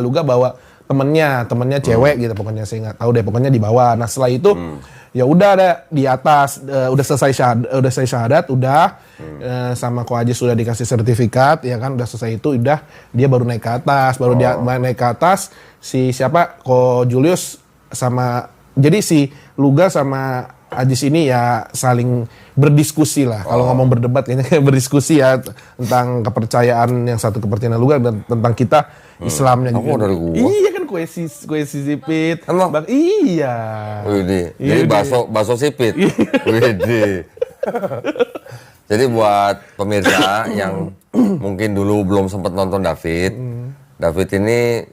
Luga bawa temennya cewek gitu, pokoknya saya nggak tahu deh, pokoknya dibawa. Nah setelah itu ya udah ada di atas, udah selesai syahadat, sama Ko Aji sudah dikasih sertifikat, ya kan, udah selesai itu, udah dia baru naik ke atas, dia naik ke atas, si siapa Ko Julius sama, jadi si Luga sama Ajis ini ya saling berdiskusi lah. Kalau ngomong berdebat kayaknya kayak berdiskusi ya tentang kepercayaan yang satu kepercayaan Luga dan tentang kita Islamnya juga. Dari gua. Iya kan kue sipit. Emang? Iya. Widih. Jadi bakso sipit. Widih. Jadi buat pemirsa yang mungkin dulu belum sempat nonton David, David ini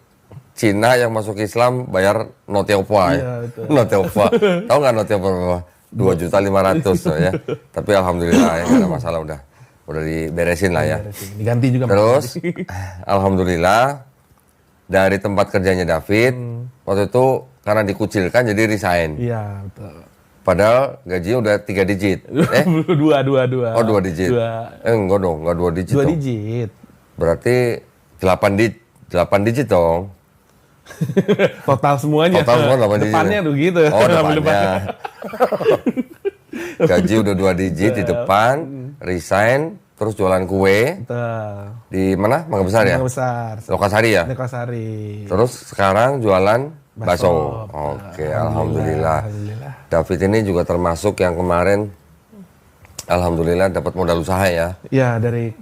Cina yang masuk Islam bayar notiopwa ya. Notiopwa. Tahu nggak notiopwa berapa? 2.500.000 ya. Tapi alhamdulillah ya, nggak ada masalah, udah diberesin lah ya. Diganti juga. Terus alhamdulillah dari tempat kerjanya David waktu itu karena dikucilkan jadi resign. Iya, betul. Padahal gajinya udah 3 digit. Dua. Oh 2 digit. Enggak dong, enggak 2 digit. 2 digit. Berarti 8 digit dong. Total semuanya. Total semua 8 digit. Depannya tuh gitu. Oh, depannya. Gaji udah 2 digit di depan, resign, terus jualan kue. Betul. Di mana? Mangga Besar ya? Mangga Besar. Lokasari ya? Lokasari. Terus sekarang jualan bakso. Oke, alhamdulillah. David ini juga termasuk yang kemarin alhamdulillah dapat modal usaha ya. Iya, dari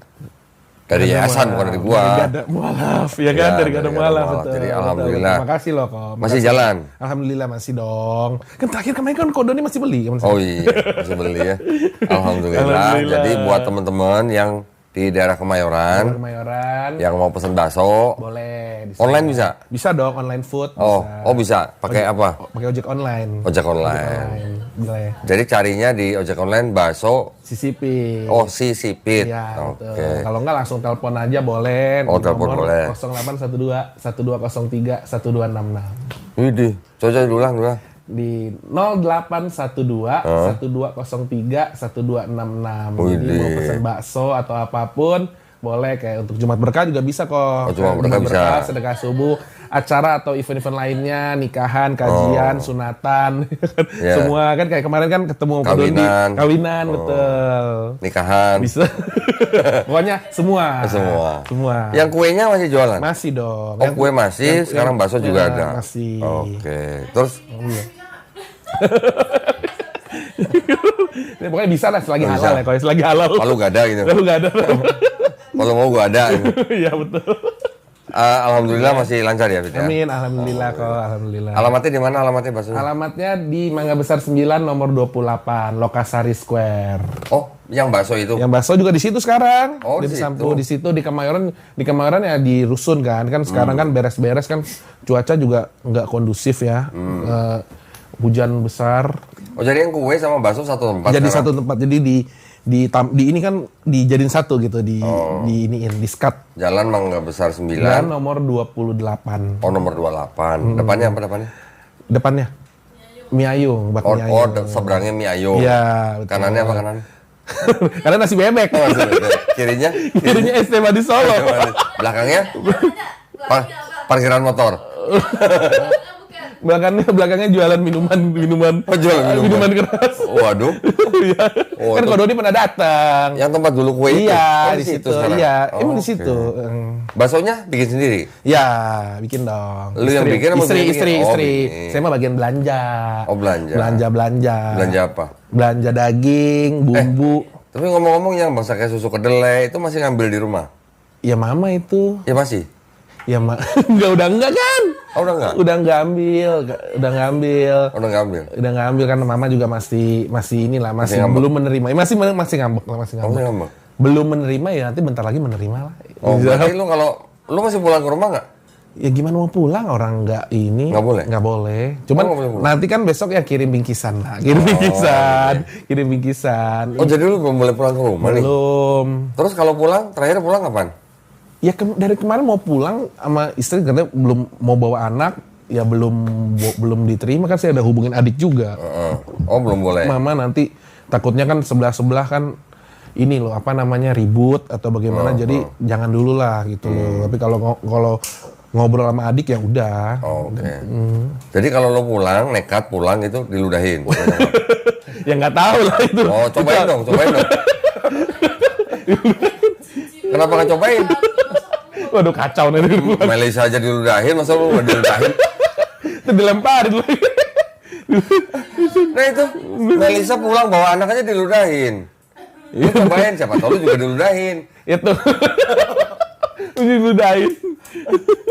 yayasan, bukan dari gua. Dari Gada Mualaf, ya kan? Dari Gada Mualaf, betul. Jadi alhamdulillah. Terima kasih loh, Kom. Masih jalan? Alhamdulillah masih dong. Kan terakhir kemarin kan Ko Doni masih beli. Oh iya, masih beli ya. Alhamdulillah. Jadi buat teman-teman yang di daerah Kemayoran, yang mau pesan bakso, boleh. Online bisa? Bisa dong, online food. Bisa. Pakai apa? Pakai ojek online. Ojek online. Boleh. Jadi carinya di ojek online bakso Sisipit. Oh, Sisipit. Iya, betul. Kalau enggak langsung telepon aja boleh. Telepon boleh. 0812 1203 1266. Widih, coba ulang. Di 0812 1203 1266. Jadi mau pesan bakso atau apapun boleh, kayak untuk Jumat Berkah juga bisa kok. Jumat Berkah, sedekah subuh, acara atau event-event lainnya, nikahan, kajian, sunatan, semua kan kayak kemarin kan ketemu kawinan, betul. Nikahan. Bisa. Pokoknya semua. Yang kuenya masih jualan? Masih dong. Oh, kue masih, sekarang bakso juga ada. Masih. Oke. Terus pokoknya bisa lah selagi halal ya, kalau selagi halal. Kalau nggak ada gitu. Kalau mau gua ada. Iya betul. Alhamdulillah masih lancar ya, Fit? Amin, alhamdulillah kok, alhamdulillah. Alamatnya di mana alamatnya bakso? Alamatnya di Mangga Besar 9 nomor 28, Lokasari Square. Oh, yang bakso itu? Yang bakso juga di situ sekarang. Oh, di situ. Di situ di Kemayoran ya di rusun kan sekarang kan beres-beres kan, cuaca juga nggak kondusif ya. Hujan besar. Oh, jadi yang kue sama bakso satu tempat? Jadi satu tempat. Jadi di ini kan dijadiin satu gitu, di skat. Jalan Mangga Besar 9. Jalan nomor 28. Oh, nomor 28. Depannya apa depannya? Depannya Mie Ayung, Bak Mie Ayung. Seberangnya Mie Ayung. Iya, betul. Kanannya apa kanan? Karena nasi bebek. Kirinya ST Madi Solo. Belakangnya? Parkiran motor. Belakangnya jualan minuman. Oh, jualan minuman keras. Waduh. Iya. Kan Ko Doni pernah datang. Yang tempat dulu kue itu. Iya, di situ. Iya, emang di situ. Baksonya bikin sendiri? Iya, bikin dong. Lu yang bikin apa istri. Saya mah bagian belanja. Oh, belanja. Belanja apa? Belanja daging, bumbu. Tapi ngomong-ngomong yang masak kayak susu kedelai itu masih ngambil di rumah? Ya mama itu. Ya masih? Ya udah enggak kan? Oh, udah enggak? Udah ngambil. Udah ngambil Karena mama juga masih belum menerima. Masih ngambek. Belum menerima ya, nanti bentar lagi menerima lah. Oh, berarti lu masih pulang ke rumah nggak? Ya gimana mau pulang, orang nggak ini? Nggak boleh. Cuman nanti kan besok ya kirim bingkisan lah. Kirim bingkisan. Oh, jadi lu belum boleh pulang ke rumah nih? Belum. Terus kalau pulang, terakhir pulang kapan? Ya dari kemarin mau pulang sama istri, katanya belum mau bawa anak, ya belum diterima kan, saya ada hubungin adik juga. Oh, belum boleh. Mama nanti takutnya kan sebelah kan ini loh ribut atau bagaimana, jadi jangan dulu lah gitu loh. Tapi kalau ngobrol sama adik ya udah. Oh, oke. Jadi kalau lo pulang, nekat pulang itu diludahin. Ya nggak tahu lah itu. Oh, cobain dong. Kenapa nggak cobain? Waduh kacau nih. Melisa aja diludahin, masa lo nggak diludahin? Itu dilemparin lagi. Nah itu, Melisa pulang bawa anak aja diludahin. Lu cobain, siapa tahu lu juga diludahin. Itu. Diludahin.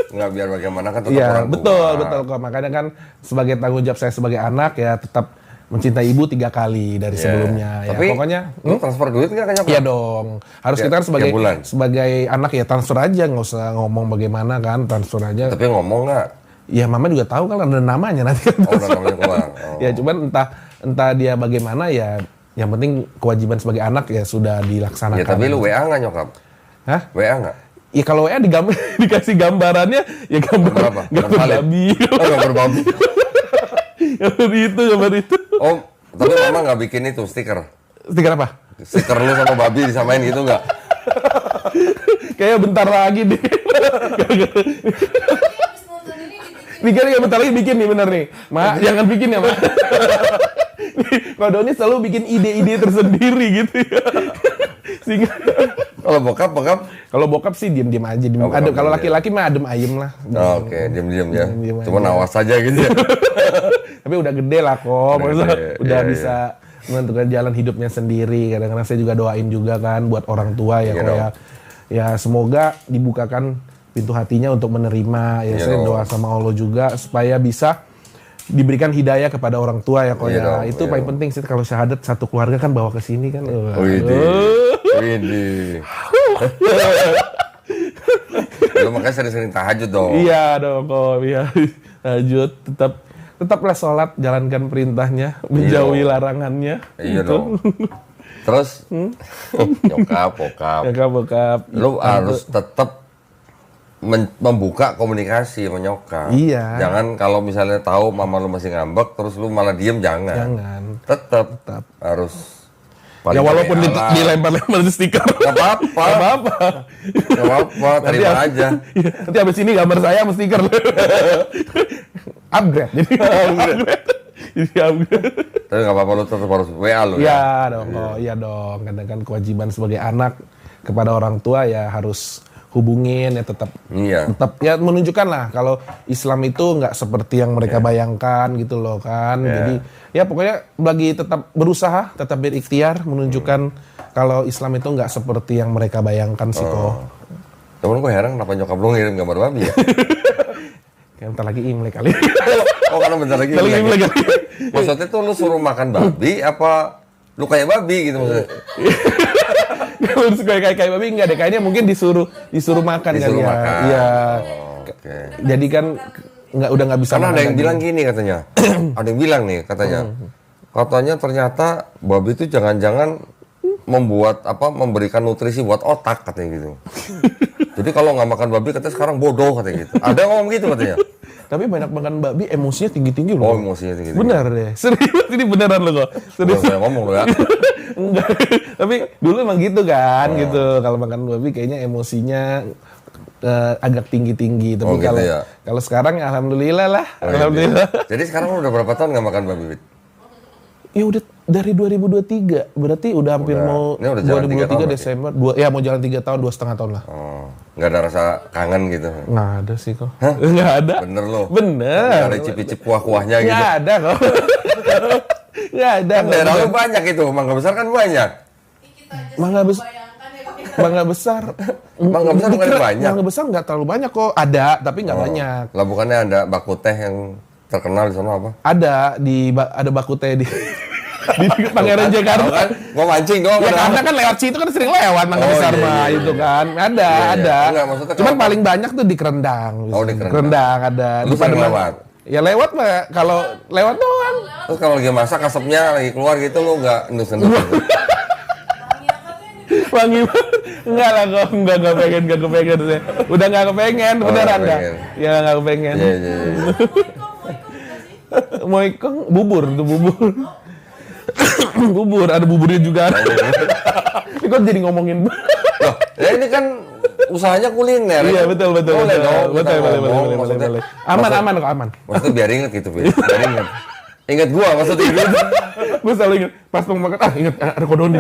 Nggak, biar bagaimana kan tetap Iya, orang betul tua. kok. Makanya kan sebagai tanggung jawab saya sebagai anak ya tetap mencintai ibu 3 kali dari sebelumnya. Tapi, ya pokoknya lu transfer duit nggak ke nyokap? iya dong. Harus kita kan tiap bulan? sebagai anak ya transfer aja, nggak usah ngomong bagaimana kan, transfer aja. Tapi ngomong nggak? Ya mama juga tahu kan ada namanya nanti. Oh, udah namanya keluar. Oh. Ya cuman entah dia bagaimana ya, yang penting kewajiban sebagai anak ya sudah dilaksanakan. Ya tapi lu WA nggak nyokap? Hah? WA nggak? Ya kalau WA dikasih gambarannya ya Gambar apa? gambar babi. Oh, gambar babi. gambar itu. Oh, tapi mama nggak bikin itu stiker? Stiker apa? Stiker lu sama babi disamain gitu nggak? Kayaknya bentar lagi deh. Bikin bentar lagi bikin nih bener nih. Mak, jangan bikin ya, Mak. Kodoni selalu bikin ide-ide tersendiri gitu ya. Kalau bokap? Kalau bokap sih diem-diem aja. Oh, bokap Kalau diem laki-laki mah adem ayem lah. Oh, oke, diem-diem ya. Diem Cuma aja. awas aja gitu ya. Tapi udah gede lah kok. Maksudnya gede, udah iya, bisa menentukan jalan hidupnya sendiri. Kadang-kadang saya juga doain juga kan buat orang tua ya Iya kok dong. ya semoga dibukakan pintu hatinya untuk menerima. Ya Iya saya dong. doa sama Allah juga supaya bisa diberikan hidayah kepada orang tua ya kok Iya ya. dong, Itu iya paling dong. penting sih kalau syahadat satu keluarga kan bawa ke sini kan. Widih. Lu makanya sering-sering tahajud dong. Iya dong kok, iya. Lanjut tetaplah sholat, jalankan perintahnya, menjauhi larangannya. Iya Gitu. dong. Terus nyokap, bokap. Ya bokap. Lu harus tetap membuka komunikasi sama nyokap. Iya. Jangan kalau misalnya tahu mama lu masih ngambek terus lu malah diem, jangan. Jangan. Tetap harus. Ya walaupun alah. dilempar-lempar stiker. Gak apa-apa. Gak apa-apa. Gak apa-apa, terima aja. Iya, nanti habis ini gambar saya sama stiker. Upgrade. Jadi upgrade. Jadi upgrade. Tapi gak apa-apa, lu tetap harus WA lu. Iya dong, iya dong. Karena kan kewajiban sebagai anak kepada orang tua ya harus hubungin ya tetap Iya. ya menunjukkan lah kalau Islam itu nggak seperti yang mereka bayangkan gitu loh kan. Jadi ya pokoknya bagi tetap berusaha, tetap berikhtiar menunjukkan kalau Islam itu nggak seperti yang mereka bayangkan sih kok. Cuman gue heran kenapa nyokap lu ngirim gambar babi ya? Kayak bentar lagi Imlek kali. Oh karena bentar lagi Bentar lagi Imlek kali. Maksudnya tuh lu suruh makan babi apa lu kayak babi gitu maksudnya? Kalau kayak babi enggak deh, kayaknya mungkin disuruh makan Disuruh kali ya. makan. Iya. Oh, oke. Jadi kan udah nggak bisa Karena ada makan yang lagi. bilang gini katanya. Ada yang bilang nih katanya. Katanya ternyata babi itu jangan-jangan memberikan nutrisi buat otak katanya gitu. Jadi kalau nggak makan babi katanya sekarang bodoh katanya gitu. Ada yang ngomong gitu katanya. Tapi banyak makan babi emosinya tinggi-tinggi loh. Oh emosinya gitu. Benar deh. Serius ini beneran loh kok. Serius. Saya ngomong loh ya. Enggak. Tapi dulu emang gitu kan gitu. Kalau makan babi kayaknya emosinya agak tinggi-tinggi. Tapi Oh, gitu kalau ya? kalau sekarang ya alhamdulillah lah. Oh, Alhamdulillah. iya. Jadi sekarang lu udah berapa tahun nggak makan babi? Wid? Ya udah dari 2023. Berarti udah hampir mau ini udah jalan 3 tahun 2023 Desember. Mau jalan 3 tahun, 2,5 tahun lah. Oh, nggak ada rasa kangen gitu? Nggak ada sih kok. Nggak ada. Bener loh. Bener. Nggak ada icip-icip kuah-kuahnya gitu. Nggak ada kok. Nggak ada. Kan daerah lu banyak itu, mangga besar kan banyak. Mangga besar. Mangga besar. Mangga besar bukan Dikira banyak. Mangga besar nggak terlalu banyak kok. Ada, tapi nggak banyak. Lah bukannya ada baku teh yang terkenal di sana apa? Ada ada baku teh di Pangeran Jakarta. Kan gua mancing doang. Ya udah. karena kan lewat situ kan sering lewat Mangga Oh, besar iya, mah iya, itu iya. kan. Ada, Iya, iya. ada. Enggak, maksudnya Cuman kalau- paling banyak tuh di Kerendang. Oh, di Kerendang. Kerendang ada. Lu Di sering Pademangan. lewat? Ya lewat mah kalau lewat doang. Terus kalau lagi masak asapnya lagi keluar gitu lu nggak endus-endus gitu? Wangi banget. Enggak lah kok, enggak kepengen saya. Udah enggak kepengen, Oh, beneran nggak enggak? kepengen. Ya enggak kepengen. Iya, iya, iya. Moikong bubur tuh bubur. Bubur, ada buburnya juga. Ini kok jadi ngomongin Loh, ya ini kan usahanya kuliner. Iya, betul. Boleh dong. Betul, kita boleh. ngomong, maksudnya- Aman kok, aman. Maksudnya biar inget gitu, biar inget. Ingat gua maksudnya gitu. Gue selalu ingat pas mau makan, ingat ada kodon di.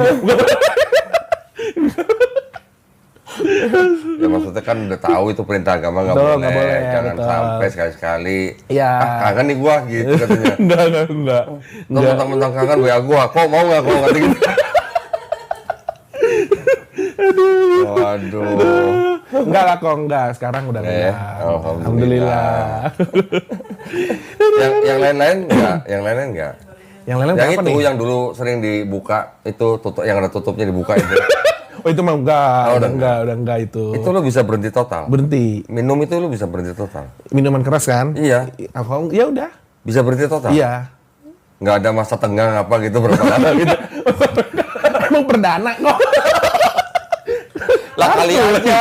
Ya maksudnya kan udah tahu itu perintah agama nggak Betul, boleh. nggak boleh, Jangan betul. sampai sekali-sekali. Iya. Kangen nih gua gitu katanya. Enggak. Lo mentang-mentang kangen WA gua, kok mau nggak kok kata gitu. Waduh. Enggak lah kok, enggak. Sekarang udah enggak. Alhamdulillah. Yang lain-lain enggak? Yang lain-lain enggak? Yang lain Yang apa itu nih? yang dulu sering dibuka itu tutup yang ada tutupnya dibuka itu. Oh itu mah enggak, Oh, udah enggak itu. Itu lo bisa berhenti total. Berhenti. Minum itu lo bisa berhenti total. Minuman keras kan? Iya. Alkohol, ya udah. Bisa berhenti total. Iya. Nggak ada masa tenggang apa gitu berapa lama gitu. Emang perdana kok. Lah kali aja.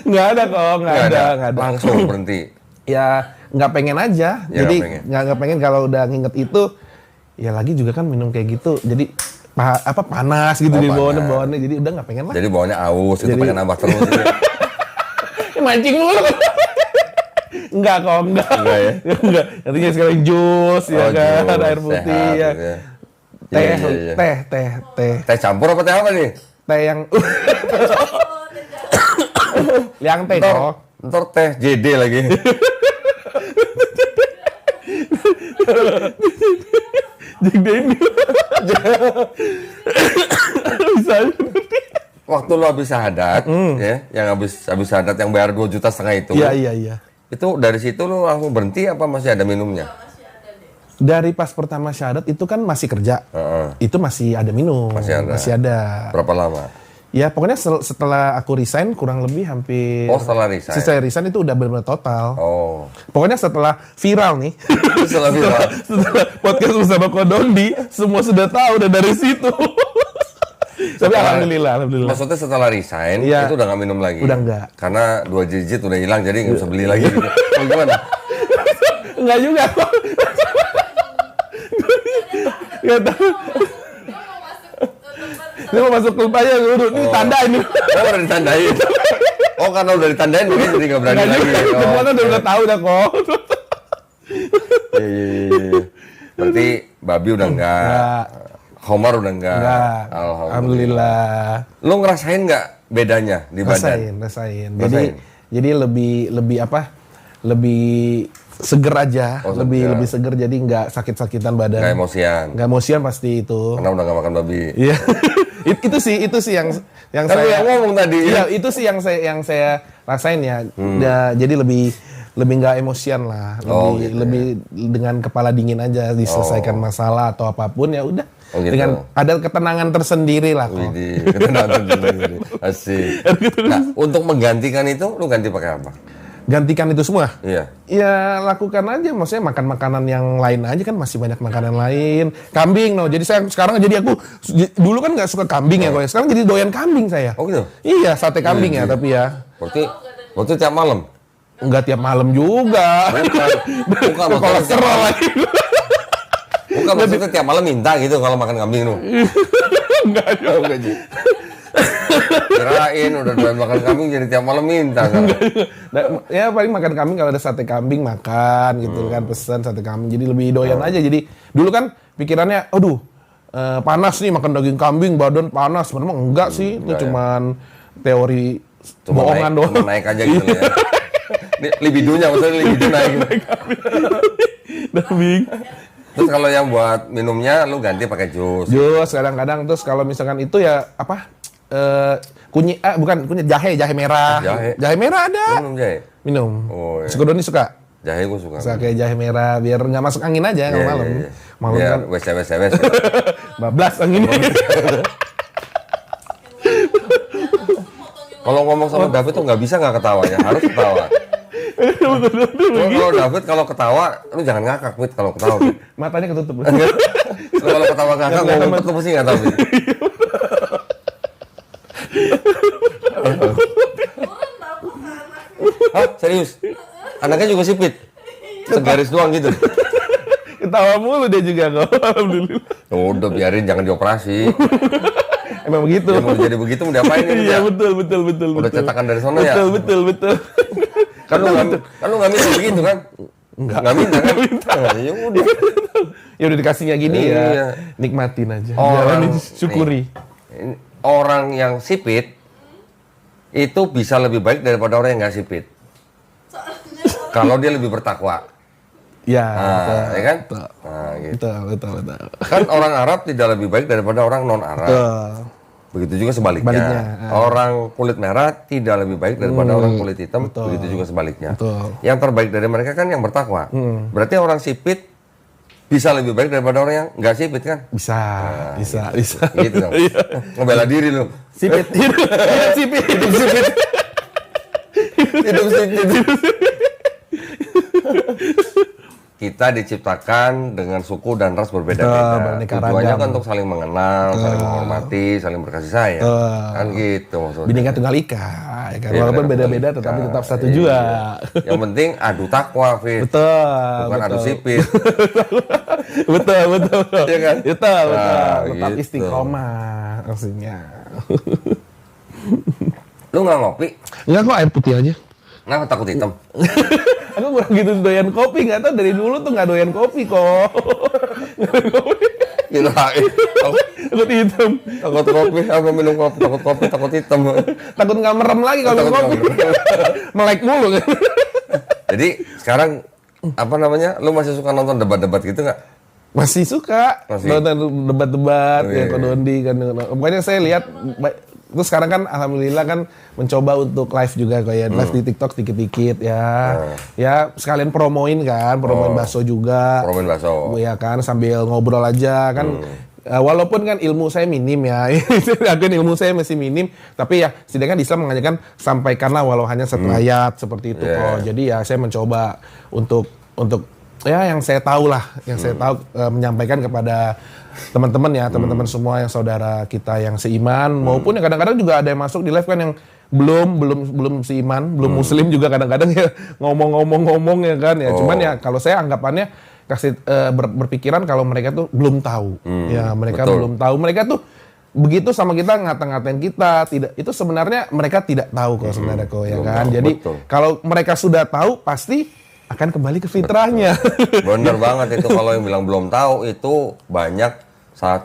Enggak ada kok, enggak ada. Langsung berhenti. Ya nggak pengen aja. Ya, Jadi nggak pengen. nggak pengen kalau udah nginget itu. Ya lagi juga kan minum kayak gitu. Jadi panas gitu Oh, di panas. bawahnya. Jadi udah nggak pengen lah. Jadi bawahnya aus, itu Jadi- pengen nambah terus. Gitu. Mancing mulu. Enggak kok, enggak. Enggak ya? Enggak. Artinya sekarang jus ya Oh, kan, jus, air putih sehat, ya. gitu ya. Teh, Iya, iya. teh. Teh campur apa teh apa nih? Teh yang yang teh kok. Ntar teh JD lagi. Jadiin bisa. Waktu lo habis syahadat, ya, yang habis syahadat yang bayar 2,5 juta itu. Iya. Itu dari situ lo langsung berhenti apa masih ada minumnya? Dari pas pertama syahadat itu kan masih kerja. Heeh. Itu masih ada minum. Masih ada. Berapa lama? Ya pokoknya setelah aku resign kurang lebih hampir. Oh, setelah resign. Setelah resign itu udah benar-benar total. Oh. Pokoknya setelah viral nih. Setelah viral. setelah podcast bersama Kodondi, semua sudah tahu udah dari situ. Tapi alhamdulillah. Maksudnya setelah resign, Iya. itu udah nggak minum lagi? Udah nggak. Karena 2 digit udah hilang, jadi nggak bisa beli lagi gitu. Oh, gimana? Enggak juga kok. Nggak tahu. Ini mau masuk klub aja dulu. Ini tanda ini. Oh, udah ditandain. Oh, karena udah ditandain, makanya jadi nggak berani Nggak lagi. juga. Oh, Semuanya udah tahu dah kok. Iya. Berarti Babi udah enggak. Nggak. Homar udah enggak. Enggak. Alhamdulillah. Lu ngerasain nggak bedanya di badan? Rasain. Rasain. Jadi lebih apa? Lebih seger aja, Oh, lebih seger jadi nggak sakit-sakitan badan. Nggak emosian. Nggak emosian pasti itu. Karena udah nggak makan babi. Iya. itu sih yang Kan lu yang ngomong tadi. Iya, itu sih yang saya rasain ya. Jadi lebih nggak emosian lah, Oh, lebih gitu ya. lebih dengan kepala dingin aja diselesaikan masalah atau apapun ya udah. Oh, gitu. Dengan ada ketenangan tersendiri lah kok. Widih, ketenangan sendiri. Asik. Nah, untuk menggantikan itu, lu ganti pakai apa? Gantikan itu semua. Iya. Ya lakukan aja, maksudnya makan makanan yang lain aja kan masih banyak makanan lain. Kambing, no. Jadi saya sekarang jadi aku dulu kan nggak suka kambing ya, kok. Sekarang jadi doyan kambing saya. Oh gitu? Iya, sate kambing ya, tapi ya Berarti tiap malam? nggak tiap malam juga. Bukan maksudnya Kolesterol lagi. Bukan maksudnya tiap malam minta gitu kalau makan kambing lu. Enggak Oh, enggak sih. Kirain udah doyan makan kambing jadi tiap malam minta kan. Ya paling makan kambing kalau ada sate kambing makan gitu kan, pesan sate kambing. Jadi lebih doyan aja. Jadi dulu kan pikirannya, aduh panas nih makan daging kambing, badan panas. Sebenarnya enggak sih, itu Enggak ya. cuman teori Cuma bohongan naik, doang. cuma naik aja gitu ya. Ini libidonya maksudnya libido naik gitu. Kambing. Terus kalau yang buat minumnya lu ganti pakai jus. Jus kadang-kadang, terus kalau misalkan itu ya apa? Kunyit, bukan kunyit, jahe merah. Jahe. Merah ada. Minum jahe. Minum. Oh, iya. Sukodoni suka. Jahe gue suka. Suka kayak jahe merah biar nggak masuk angin aja kalau malam. Iya. Malam Biar kan wes. bablas angin. Kalau ngomong sama David tuh nggak bisa nggak ketawa ya, harus ketawa. Cuma kalau David kalau ketawa, lu jangan ngakak, Wit, kalau ketawa. Wit. Matanya ketutup. Lu kalau ketawa ngakak, ngomong tuh mesti nggak tahu. Wit. Hah? Serius? Anaknya juga sipit? Segaris doang gitu? Ketawa mulu dia juga kok. Alhamdulillah. Udah biarin, jangan dioperasi. Emang begitu. Ya, mau jadi begitu mau diapain ini? Iya betul. Udah cetakan dari sana ya? Betul. Kan lu nggak minta begitu kan? Nggak minta kan? Ya udah. Ya udah dikasihnya gini Iya. ya, nikmatin aja. Orang, syukuri. Orang yang sipit itu bisa lebih baik daripada orang yang nggak sipit. Kalau dia lebih bertakwa. Ya, Ya kan? betul. Nah, gitu. Betul. Kan orang Arab tidak lebih baik daripada orang non Arab. Betul. Begitu juga sebaliknya. Orang kulit merah tidak lebih baik daripada orang kulit hitam. Begitu juga sebaliknya. Betul. Yang terbaik dari mereka kan yang bertakwa. Berarti orang sipit bisa lebih baik daripada orang yang nggak sipit kan? Bisa. Gitu dong. Ngebela diri lu. Sipit. Hidup sipit. Kita diciptakan dengan suku dan ras berbeda-beda. Tujuannya kan untuk saling mengenal, saling menghormati, saling berkasih sayang. Kan gitu maksudnya. Bineka Tunggal Ika, ya kan? Walaupun beda-beda tetapi tetap satu jua. Yang penting adu takwa, Fit. Betul. Bukan adu sipit. Betul. Iya kan? Betul. Tetap gitu. istiqomah maksudnya. Lu nggak ngopi? Enggak kok, air putih aja. Kenapa takut hitam? Aku kurang gitu doyan kopi, nggak tahu dari dulu tuh nggak doyan kopi kok. Kirain. Takut hitam. Takut kopi, apa minum kopi? Takut kopi, takut hitam. Takut nggak merem lagi kalau minum kopi. Melek mulu kan. Jadi sekarang apa namanya? Lu masih suka nonton debat-debat gitu nggak? Masih suka nonton debat-debat ya Kodondi kan. Pokoknya saya lihat terus sekarang kan alhamdulillah kan mencoba untuk live juga kayak live di TikTok dikit-dikit ya. Ya sekalian promoin bakso juga. Promoin bakso. Ya kan sambil ngobrol aja kan. Walaupun kan ilmu saya minim ya, ilmu saya masih minim, tapi ya sedangkan Islam mengajarkan sampaikanlah walau hanya satu ayat seperti itu kok. Jadi ya saya mencoba untuk ya yang saya tahu lah, menyampaikan kepada teman-teman ya, teman-teman semua yang saudara kita yang seiman, maupun yang kadang-kadang juga ada yang masuk di live kan yang belum seiman, belum muslim juga kadang-kadang ya ngomong ya kan ya. Cuman ya kalau saya anggapannya kasih berpikiran kalau mereka tuh belum tahu. Ya, mereka belum tahu. Mereka tuh begitu sama kita ngata-ngatain kita, tidak itu sebenarnya mereka tidak tahu kok sebenarnya kok ya kan. Jadi kalau mereka sudah tahu pasti akan kembali ke fitrahnya. Bener banget itu kalau yang bilang belum tahu itu banyak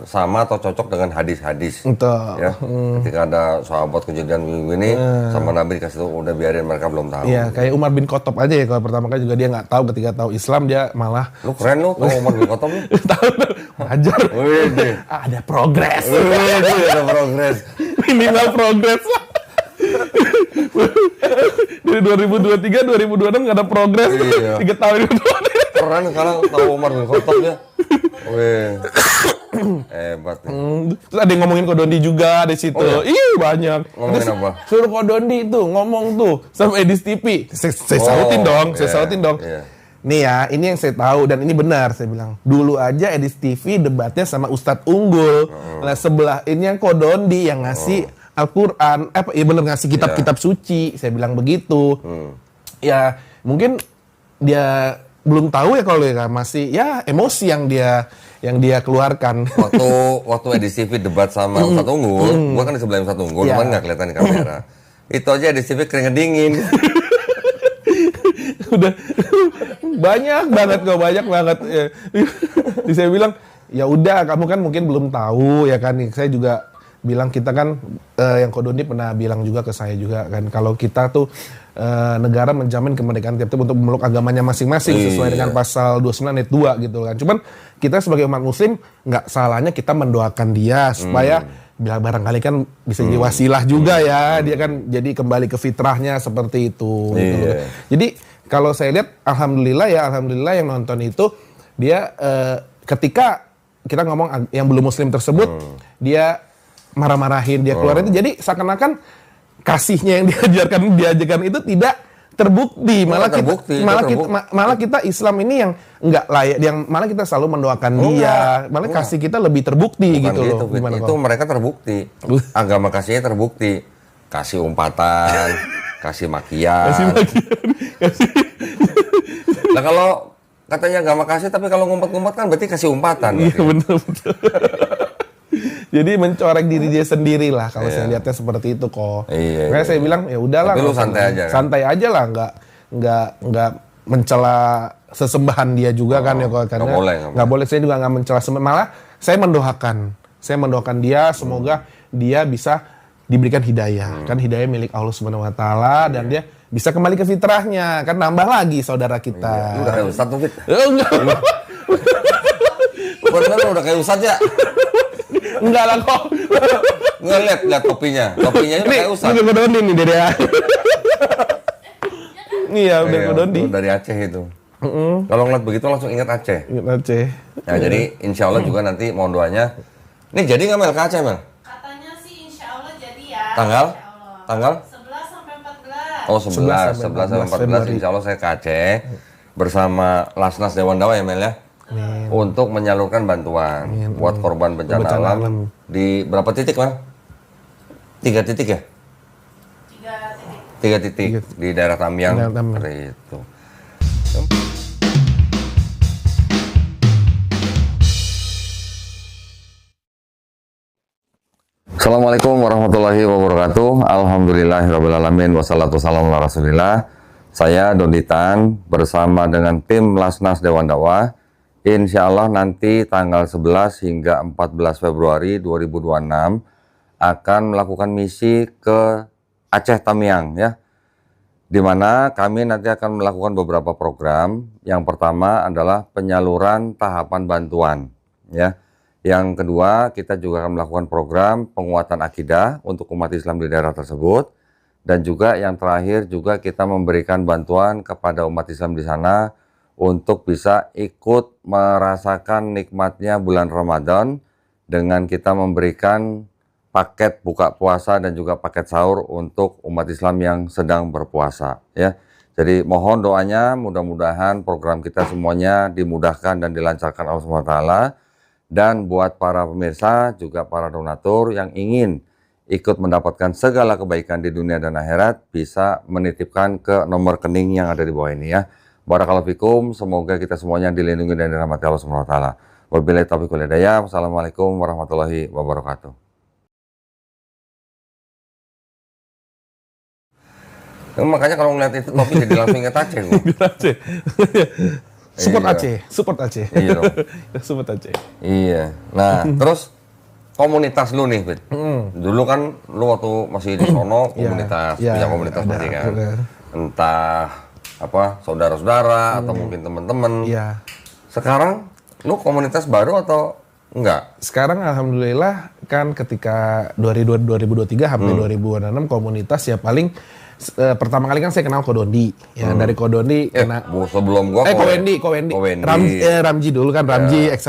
sama atau cocok dengan hadis-hadis. Ya. Ketika ada sahabat kejadian begini sama Nabi dikasih tahu udah biarin mereka belum tahu. Iya, kayak Umar bin Khattab aja ya kalau pertama kali juga dia nggak tahu, ketika tahu Islam dia malah lu keren lu tahu Umar bin Khattab lu. Tahu wajar. Ada progres. Ada progres. Minimal progres lah. Dari 2023 2026 nggak ada progres. 3 tahun itu. Keren sekarang tahu Umar bin Khattab ya. Hebat. Terus ada yang ngomongin Kodondi juga di situ. Ih banyak. Ngomongin apa? Suruh Kodondi itu ngomong tuh sama Edis TV. Saya sautin dong. Yeah. Nih ya, ini yang saya tahu dan ini benar saya bilang. Dulu aja Edis TV debatnya sama Ustadz Unggul. Nah sebelah ini yang Kodondi yang ngasih Al-Quran, bener ngasih kitab-kitab suci. Saya bilang begitu. Ya mungkin dia belum tahu ya kalau ya masih ya emosi yang dia keluarkan. Waktu Edis TV debat sama Ustadz Unggul, gua kan di sebelah Ustadz Unggul, cuman nggak kelihatan di kamera. Itu aja Edis TV keringet dingin. Udah banyak banget ya. Jadi saya bilang ya udah kamu kan mungkin belum tahu ya kan. Saya juga bilang kita kan yang Kodondi pernah bilang juga ke saya juga kan kalau kita tuh negara menjamin kemerdekaan tiap-tiap untuk memeluk agamanya masing-masing sesuai dengan pasal 29 ayat 2 gitu kan. Cuman kita sebagai umat muslim nggak salahnya kita mendoakan dia supaya bila barangkali kan bisa jadi wasilah juga ya. Dia kan jadi kembali ke fitrahnya seperti itu. Gitu. Jadi kalau saya lihat alhamdulillah yang nonton itu dia ketika kita ngomong yang belum muslim tersebut dia marah-marahin, dia keluar itu jadi seakan-akan kasihnya yang diajarkan itu tidak terbukti, malah kita Islam ini yang enggak layak, yang malah kita selalu mendoakan dia, malah kasih kita lebih terbukti. Bukan gitu loh. Itu mereka terbukti, agama kasihnya terbukti, kasih umpatan, kasih makian. Nah kalau katanya agama kasih, tapi kalau ngumpat-ngumpat kan berarti kasih umpatan. Iya betul. Jadi mencoreng diri dia sendiri lah kalau saya lihatnya seperti itu kok. Makanya saya bilang ya udahlah. Tapi lu santai aja. Kan? Santai aja lah, nggak mencela sesembahan dia juga kan ya, karena nggak boleh. Saya juga nggak mencela sembahan, malah saya mendoakan dia semoga dia bisa diberikan hidayah. Kan hidayah milik Allah Subhanahu wa taala dan dia bisa kembali ke fitrahnya, kan nambah lagi saudara kita. Lu udah kayak Ustadz tuh, Fit. Enggak. Bener lu udah kayak Ustadz ya? Enggak lah kok. Lihat topinya. Topinya ini kayak Ustadz. Ini udah Dondi nih, Dede. Iya, udah Dondi. Dari Aceh itu. Kalau ngeliat begitu langsung ingat Aceh. Ingat Aceh. Nah, jadi insya Allah juga nanti mohon doanya. Ini jadi nggak Mel ke Aceh, Mel? Katanya sih insya Allah jadi ya. Tanggal? 11 sampai 14. Oh 11 sampai 14 insya Allah saya ke Aceh bersama Lasnas Dewan Dawa ya Mel ya. Untuk menyalurkan bantuan buat korban bencana alam di berapa titik Mel? 3 titik ya? 3 titik di daerah Tamiang. Itu. Assalamualaikum warahmatullahi wabarakatuh. Alhamdulillahirrabbilalamin. Wassalatu wassalamu ala rasulillah. Saya Donditan bersama dengan tim Lasnas Dewan Dakwah. Insya Allah nanti tanggal 11 hingga 14 Februari 2026 akan melakukan misi ke Aceh Tamiang ya. Di mana kami nanti akan melakukan beberapa program. Yang pertama adalah penyaluran tahapan bantuan ya. Yang kedua, kita juga akan melakukan program penguatan akidah untuk umat Islam di daerah tersebut. Dan juga yang terakhir juga kita memberikan bantuan kepada umat Islam di sana untuk bisa ikut merasakan nikmatnya bulan Ramadan dengan kita memberikan paket buka puasa dan juga paket sahur untuk umat Islam yang sedang berpuasa ya. Jadi mohon doanya, mudah-mudahan program kita semuanya dimudahkan dan dilancarkan Allah SWT. Dan buat para pemirsa, juga para donatur yang ingin ikut mendapatkan segala kebaikan di dunia dan akhirat, bisa menitipkan ke nomor rekening yang ada di bawah ini ya. Barakallahu fikum, semoga kita semuanya dilindungi dan dirahmati Allah SWT. Wabillahi taufiq wal hidayah. Wassalamualaikum warahmatullahi wabarakatuh. Makanya kalau ngeliat itu topi jadi langsung ingat Aceh. Aceh. Support Aceh. Iya dong. Support Aceh. Iya. Nah, terus komunitas lu nih, Fit. Dulu kan lu waktu masih di sono komunitas, punya komunitas pasti kan. Entah apa, saudara-saudara atau mungkin teman-teman. Iya. Sekarang lu komunitas baru atau enggak? Sekarang alhamdulillah kan ketika 2023 sampai 2026 komunitas ya paling pertama kali kan saya kenal Kodondi ya dari Kodondi sebelum gua Kowendi Ramji dulu kan Ramji ex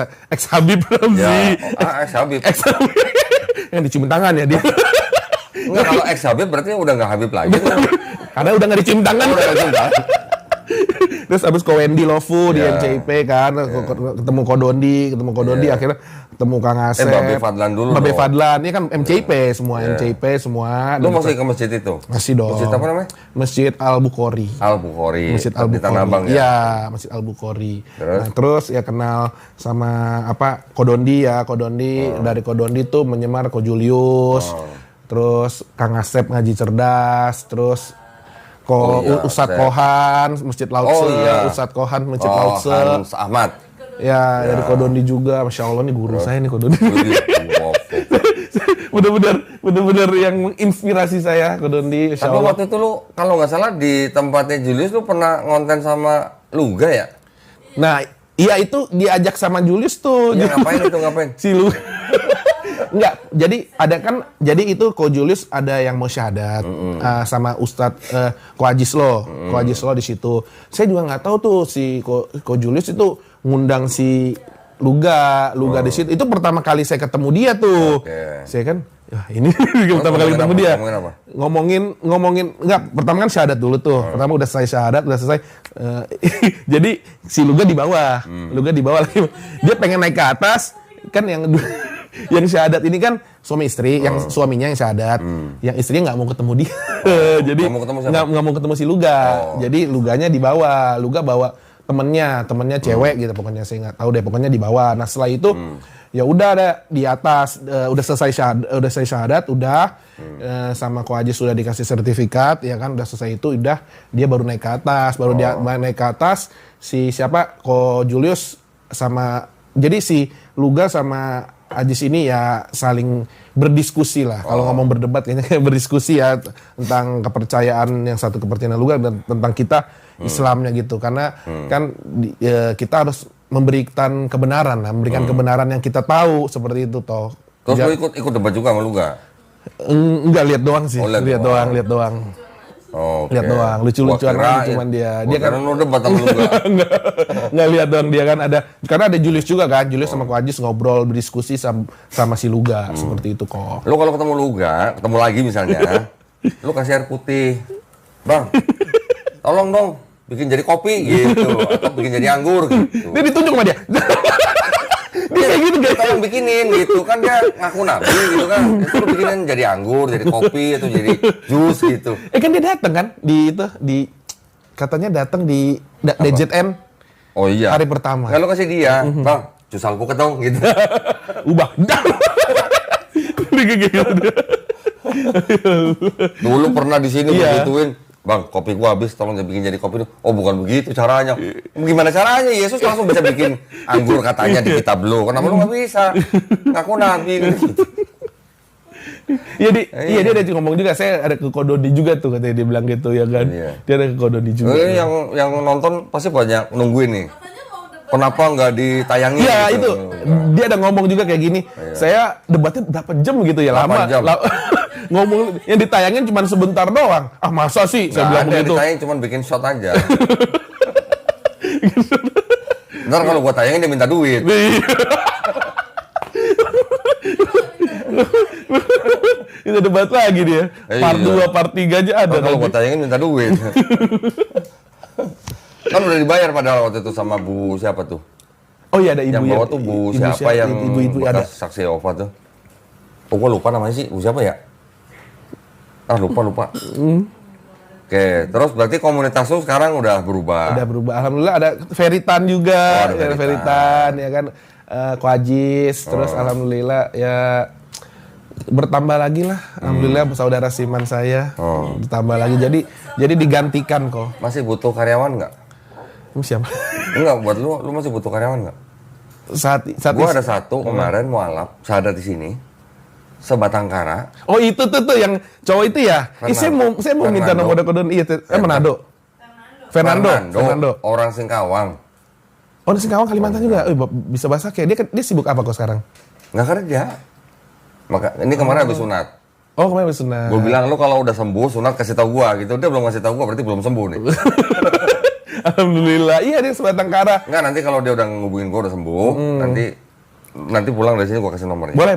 Habib Ramji ex Habib yang dicium tangan ya dia enggak kalau ex Habib berarti udah nggak Habib lagi karena udah nggak dicium tangan terus abis Kowendi Lofu di MCIP kan ketemu Kodondi akhirnya ketemu Kang Asep Babe Fadlan dulu Fadlan ini kan MCIP semua lu masih ke masjid itu? Masih dong. Masjid apa namanya? Masjid Al-Bukhari Masjid Al-Bukhari di Tanah Abang ya? Iya, Masjid Al-Bukhari terus ya kenal sama Kodondi dari Kodondi tuh menyemar Ko Julius terus Kang Asep ngaji cerdas terus Ustadz Kohan, Masjid Lautse, Ustadz Kohan, Masjid Lautse, Hans Ahmad. Ya, dari Kodondi juga, Masya Allah nih guru saya nih Kodondi. Bener-bener yang menginspirasi saya Kodondi. Tapi waktu itu lu, kalau nggak salah di tempatnya Julius lu pernah ngonten sama Luga ya? Nah, iya itu diajak sama Julius tuh. Ya ngapain? Si Luga. Enggak, jadi itu Ko Julius ada yang mau syahadat sama Ustadz Ko Ajis Lo di situ. Saya juga nggak tahu tuh si Ko Julius itu ngundang si Luga di situ. Itu pertama kali saya ketemu dia tuh. Saya kan, ini pertama kali ketemu dia. Ngomongin enggak, pertama kan syahadat dulu tuh. Pertama udah selesai. Jadi si Luga di bawah lagi. Dia pengen naik ke atas kan yang syahadat ini kan suami istri, yang suaminya yang syahadat, yang istrinya nggak mau ketemu dia, jadi nggak mau ketemu si Luga, jadi Luganya dibawa, Luga bawa temennya cewek gitu pokoknya, saya nggak tahu deh, pokoknya dibawa. Nah setelah itu ya udah ada di atas, udah selesai syahadat, sama Ko Aji sudah dikasih sertifikat ya kan, udah selesai itu udah dia baru naik ke atas, dia naik ke atas, si siapa Ko Julius sama, jadi si Luga sama Ajis ini ya saling berdiskusi lah. Kalau ngomong berdebat kayaknya kayak berdiskusi ya tentang kepercayaan, yang satu kepercayaan Luga dan tentang kita Islamnya gitu. Karena kan kita harus memberikan kebenaran lah, memberikan kebenaran yang kita tahu seperti itu toh. Terus lu ikut debat juga sama Luga? Enggak, lihat doang sih. Lihat doang. Oh, lihat doang, lucu-lucuan aja cuman dia. Dia kan lu debat sama Luga. Enggak lihat doang dia kan, ada karena ada Julius juga kan. Julius sama Ko Ajis ngobrol berdiskusi sama si Luga seperti itu kok. Lu kalau ketemu Luga, ketemu lagi misalnya, lu kasih air putih. Bang, tolong dong bikin jadi kopi gitu, atau bikin jadi anggur gitu. Dia ditunjuk sama dia. Dia kayak gitu guys. Tolong bikinin gitu kan, dia ngaku nabi gitu kan. Itu lu bikinin jadi anggur, jadi kopi atau jadi jus gitu. Kan dia datang kan di katanya datang di DJN. Oh iya. Hari pertama. Kalau kasih dia, Bang, jus alpukat dong gitu. Ubah. Dia kayak gitu. Dulu pernah di sini begituin, Bang, kopi gua habis, tolong bikin jadi kopi. Oh, bukan begitu caranya. Gimana caranya? Yesus langsung bisa bikin anggur katanya di kitab lu. Kenapa lu nggak bisa? Ngaku nabi gitu. Iya dia ada ngomong juga, saya ada ke Kododi juga tuh katanya, dia bilang gitu ya kan. Iya. Dia ada ke Kododi juga. Yang nonton pasti banyak nungguin nih. Kenapa nggak ditayangin? Iya gitu? Itu dia ada ngomong juga kayak gini. Saya debatnya berapa jam gitu ya, lama. Jam. Ngomong yang ditayangin cuma sebentar doang. Ah masa sih? Saya bilang begitu. Ditayangin cuma bikin shot aja. Ntar kalau gua tayangin dia minta duit. Itu debat lagi dia. Part 2, part 3 aja ada. Kalau gua tayangin minta duit. Kan udah dibayar padahal waktu itu sama Bu siapa tuh? Oh iya ada ibu yang bawa tuh Bu siapa yang ibu ada saksi Yehova tuh. Oh gua lupa namanya sih, Bu siapa ya? Lupa. Oke, terus berarti komunitas lu sekarang udah berubah. Udah berubah. Alhamdulillah ada Veritan juga. Ada Veritan ya kan. Ko Ajis, terus alhamdulillah ya bertambah lagi lah. Alhamdulillah saudara Siman saya bertambah lagi. Jadi digantikan kok. Masih butuh karyawan nggak? Siapa? Enggak, buat lu masih butuh karyawan nggak? Saat gua ada satu kemarin mualaf, sahadat di sini. Sebatang Kara. Oh itu tuh yang cowok itu ya? Saya mau minta nomor kode iya. Manado. Fernando. Orang Singkawang. Oh di Singkawang Kalimantan juga. Bisa bahasa kayak dia sibuk apa kok sekarang? Nggak kerja. Maka ini kemarin habis sunat. Oh kemarin habis sunat. Gue bilang lu kalau udah sembuh sunat kasih tahu gua gitu. Dia belum kasih tahu gua berarti belum sembuh nih. Alhamdulillah. Iya dia Sebatang Kara. Enggak, nanti kalau dia udah ngubungin gua udah sembuh, nanti pulang dari sini gua kasih nomornya. Boleh.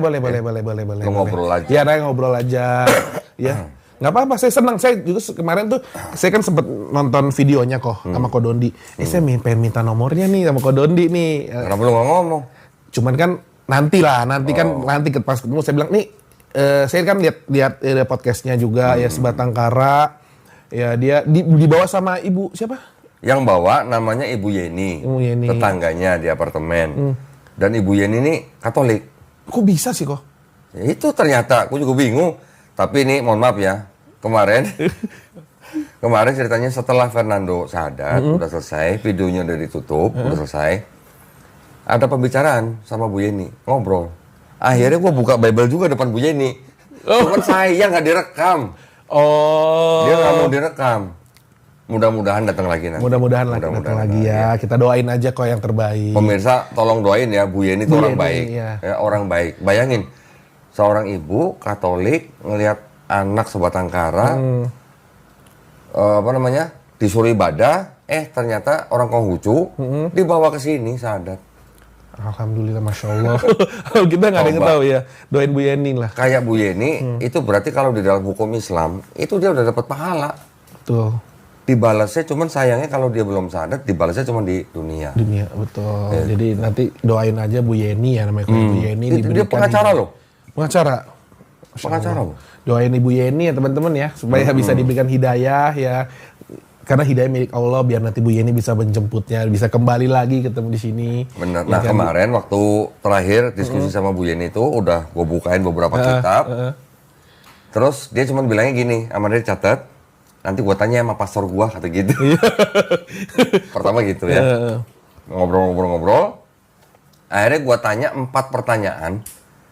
Lu ngobrol aja. Iya, ngobrol aja. Ya. Nggak apa-apa, saya senang. Saya juga kemarin tuh, saya kan sempet nonton videonya kok sama Ko Dondi. Saya pengen minta nomornya nih sama Ko Dondi nih. Kenapa lu nggak ngomong? Cuman kan nanti pas ketemu saya bilang nih, saya kan lihat podcastnya juga ya Sebatang Kara. Ya dia dibawa sama ibu siapa? Yang bawa namanya Ibu Yeni. Tetangganya di apartemen. Dan Ibu Yeni ini Katolik. Kok bisa sih kok? Ya, itu ternyata, aku juga bingung. Tapi ini mohon maaf ya, kemarin ceritanya setelah Fernando sahadat, udah selesai, videonya udah ditutup, udah selesai. Ada pembicaraan sama Bu Yeni, ngobrol. Akhirnya gue buka Bible juga depan Bu Yeni. Cuman sayang nggak direkam. Dia nggak mau direkam. Mudah-mudahan datang lagi nanti. Mudah-mudahan datang lagi ya. Kita doain aja kok yang terbaik. Pemirsa, tolong doain ya, Bu Yeni itu orang baik. Ya, orang baik. Bayangin, seorang ibu Katolik ngelihat anak Sebatang Kara, disuruh ibadah, ternyata orang Konghucu dibawa ke sini sahadat. Alhamdulillah, masya Allah. Kita nggak ada yang tahu ya. Doain Bu Yeni lah. Kayak Bu Yeni, itu berarti kalau di dalam hukum Islam itu dia udah dapat pahala. Betul. Dibalasnya cuman sayangnya kalau dia belum sahadat, dibalasnya cuma di dunia. Betul. Ya. Jadi nanti doain aja Bu Yeni ya, namanya Bu Yeni. Dia pengacara loh. Pengacara loh. Doain Ibu Yeni ya teman-teman ya, supaya bisa diberikan hidayah ya. karena hidayah milik Allah, biar nanti Bu Yeni bisa menjemputnya, bisa kembali lagi ketemu di sini. Bener. Ya Nah kan? kemarin waktu terakhir diskusi sama Bu Yeni itu udah gue bukain beberapa kitab. Terus dia cuma bilangnya gini, sama dia catat, nanti gue tanya sama pastor gue, kata gitu. Pertama gitu ya. Ngobrol-ngobrol. Akhirnya gue tanya 4 pertanyaan,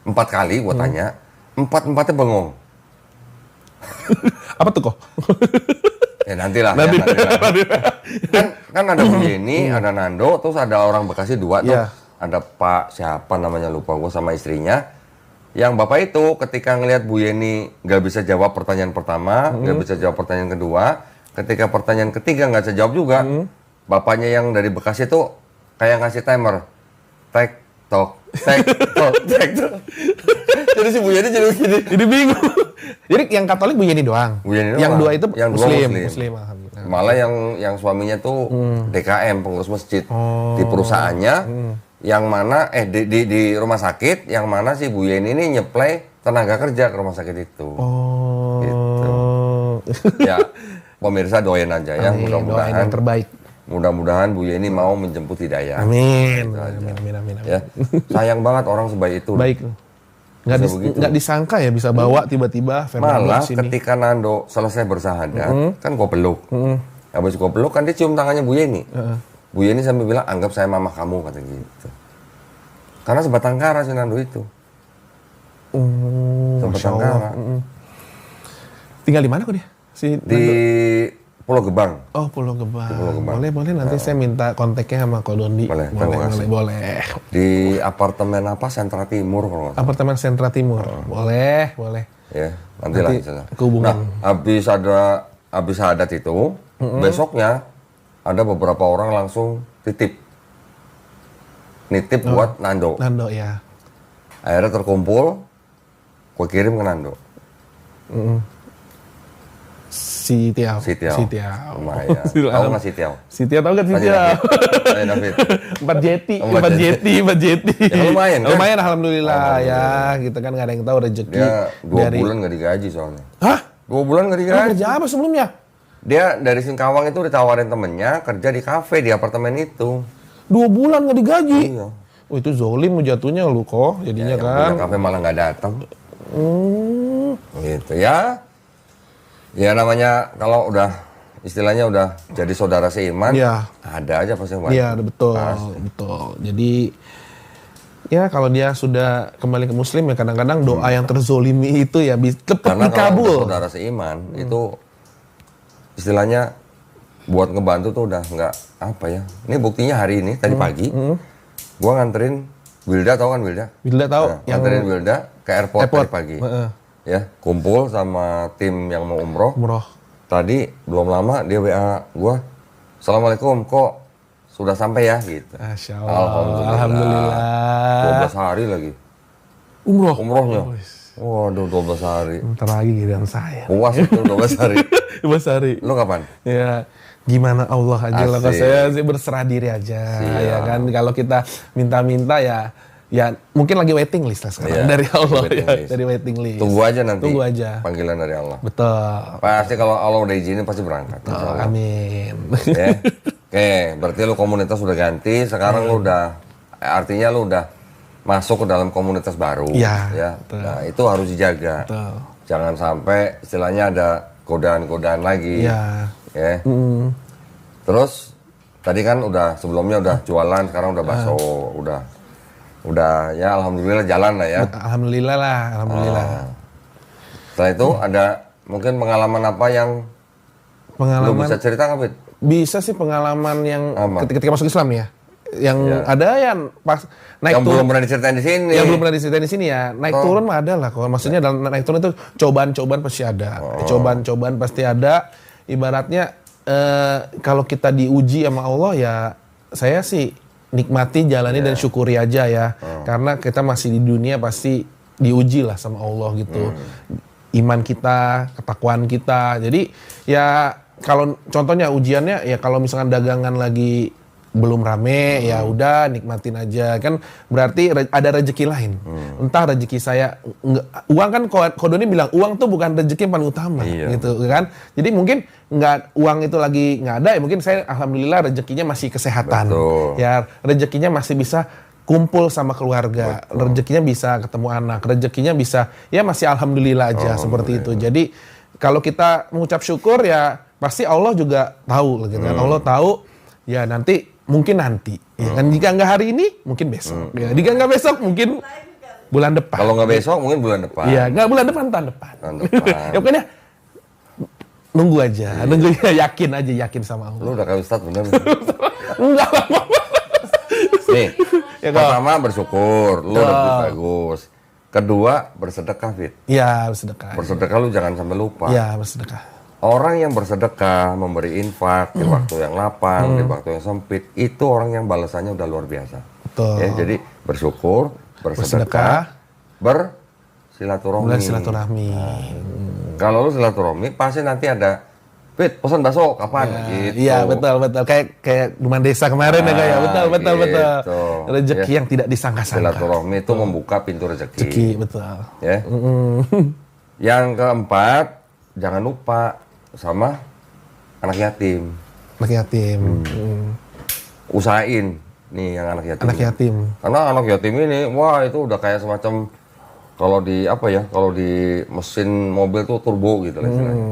4 kali gue tanya, 4-4nya bengong. Apa tuh kok? Ya nantilah. Kan ada Bu Yeni, ada Nando, terus ada orang Bekasi 2 tuh. Iya. Ada Pak siapa namanya lupa gue sama istrinya. Yang bapak itu ketika ngelihat Bu Yeni nggak bisa jawab pertanyaan pertama, nggak bisa jawab pertanyaan kedua, ketika pertanyaan ketiga nggak bisa jawab juga, bapaknya yang dari Bekasi itu kayak ngasih timer, tek tok, tek tok, tek tok. Jadi si Bu Yeni jadi begini. Jadi bingung. Jadi yang Katolik Bu Yeni doang. Bu Yeni yang doang. 2 itu Yang dua Muslim. Muslim. Muslim, alhamdulillah. Malah yang suaminya tuh DKM, pengurus masjid di perusahaannya, yang mana di rumah sakit, yang mana si Bu Yeni ini nyeplay tenaga kerja ke rumah sakit itu. Oh. Gitu. Ya, pemirsa doain aja ya, Amin, doain mudah-mudahan yang terbaik. Mudah-mudahan Bu Yeni mau menjemput hidayah. Amin. Gitu aja. Amin. Ya, sayang banget orang sebaik itu. Baik. Nggak disangka ya bisa bawa tiba-tiba Fernando Malah kesini. ketika Nando selesai bersahadat, kan gue peluk. Habis gue peluk kan dia cium tangannya Bu Yeni. Bu Yeni sampai bilang, anggap saya mama kamu, kata gitu. Karena sebatang kara si Nando itu. Sebatang kara. Tinggal di mana kok dia? Di Pulau Gebang. Oh, Pulau Gebang. Pulau Gebang. Boleh nanti saya minta kontaknya sama Ko Dondi. Boleh, terima kasih. Boleh. Di apartemen apa, Sentra Timur kalau nggak salah. Apartemen Sentra Timur. Boleh. Ya, nantilah. Nanti kehubungan. Nah, habis adat itu, besoknya ada beberapa orang langsung nitip buat Nando. Nando ya. Akhirnya terkumpul, gue kirim ke Nando. Si Tiao. Lumayan. Tahu nggak si Tiao? Si Tiao tahu nggak si Tanya Tiao? David. Tanya David. 4 jeti. Ya, lumayan kan? Lumayan alhamdulillah ya. Kita kan nggak ada yang tahu rezeki. Dia 2 bulan nggak digaji soalnya. Hah? 2 bulan nggak Dia digaji. kerja apa sebelumnya? Dia dari Singkawang itu ditawarin temennya kerja di kafe di apartemen itu. 2 bulan nggak digaji. Iya. Oh, itu zolim jatuhnya lu kok jadinya Yang kan. punya kafe malah nggak datang. Gitu ya. Ya namanya kalau udah istilahnya udah jadi saudara seiman, Iya. ada aja pasti yang bantu. Iya, betul, Pasti. betul. Jadi ya kalau dia sudah kembali ke Muslim ya kadang-kadang doa yang terzolimi itu ya cepat Karena kalau udah dikabul. saudara seiman itu istilahnya buat ngebantu tuh udah nggak apa ya. Ini buktinya hari ini tadi pagi, gua nganterin Wilda, tau kan Wilda? Bila tahu Nah, nganterin Wilda ke airport tadi pagi. Ya, kumpul sama tim yang mau umroh. Tadi belum lama dia WA gua, "Assalamualaikum, kok sudah sampai ya?" gitu. Masya Allah. Alhamdulillah. 12 hari lagi. Oh, Umrohnya. Waduh, 12 hari. Bentar lagi giliran saya. Puas itu 12 hari. 12 hari. Lu kapan? Ya gimana Allah aja lah. Kalau Asik. saya sih berserah diri aja. Siap. Ya kan kalau kita minta-minta ya mungkin lagi waiting list lah sekarang Iya, dari Allah waiting ya, list. dari waiting list. Tunggu aja nanti. Tunggu aja. Panggilan dari Allah. Betul. Pasti kalau Allah udah izinin pasti berangkat. Insya Allah. Amin. Ya. Oke, berarti lu komunitas udah ganti, sekarang lu udah artinya lu udah masuk ke dalam komunitas baru. Iya, Ya. betul. Nah, itu harus dijaga. Betul. Jangan sampai istilahnya ada godaan-godaan lagi. Iya. Ya. Terus tadi kan sebelumnya udah jualan, sekarang udah bakso, udah ya alhamdulillah jalan lah ya. Alhamdulillah lah, alhamdulillah. Setelah itu ada mungkin pengalaman apa yang lu Pengalaman bisa cerita nggak, Fit? bisa sih pengalaman yang Apa? ketika masuk Islam ya. Yang Iya. ada yang pas naik Yang turun. belum pernah diceritain di sini. Yang belum pernah diceritain di sini ya. Naik turun mah ada lah kok. Maksudnya dalam naik turun itu cobaan-cobaan pasti ada. Cobaan-cobaan pasti ada. Ibaratnya kalau kita diuji sama Allah ya saya sih nikmati, jalani dan syukuri aja ya. Karena kita masih di dunia pasti diuji lah sama Allah gitu. Iman kita, ketakwaan kita. Jadi ya kalau contohnya ujiannya ya kalau misalkan dagangan lagi belum rame, ya udah nikmatin aja kan, berarti ada rezeki lain. Entah rezeki saya uang kan, Kodoni bilang uang tuh bukan rezeki yang paling utama, gitu kan. Jadi mungkin uang itu lagi nggak ada, ya mungkin saya alhamdulillah rezekinya masih kesehatan. Betul. Ya rezekinya masih bisa kumpul sama keluarga, rezekinya bisa ketemu anak, rezekinya bisa, ya masih alhamdulillah aja seperti itu. Jadi kalau kita mengucap syukur ya pasti Allah juga tahu gitu kan. Allah tahu ya nanti ya kan, jika nggak hari ini mungkin besok, ya jika nggak besok mungkin bulan depan. Kalau nggak besok mungkin bulan depan. Iya, nggak bulan depan, tahun depan. Ya pokoknya nunggu aja, yakin sama Allah. Lu udah kayak Ustadz bener. Enggak lah. Nih, Ya, pertama bersyukur, lu udah lebih bagus. Kedua, bersedekah, Fit. Iya, bersedekah. Bersedekah lu jangan sampai lupa. Iya, bersedekah. Orang yang bersedekah, memberi infak di waktu yang lapang, di waktu yang sempit, itu orang yang balasannya udah luar biasa. Betul. Ya, jadi bersyukur, bersedekah, bersilaturahmi. Kalau lu silaturahmi, pasti nanti ada, Fit, pesan bakso kapan? Gitu. Iya, betul. Kayak rumah desa kemarin ya kayak betul. Rezeki yang tidak disangka-sangka. Silaturahmi itu membuka pintu rezeki. Betul. Ya. Yang keempat, jangan lupa sama anak yatim. Usahain nih yang anak yatim. Karena anak yatim ini, wah itu udah kayak semacam kalau di mesin mobil tuh turbo gitu lah istilahnya.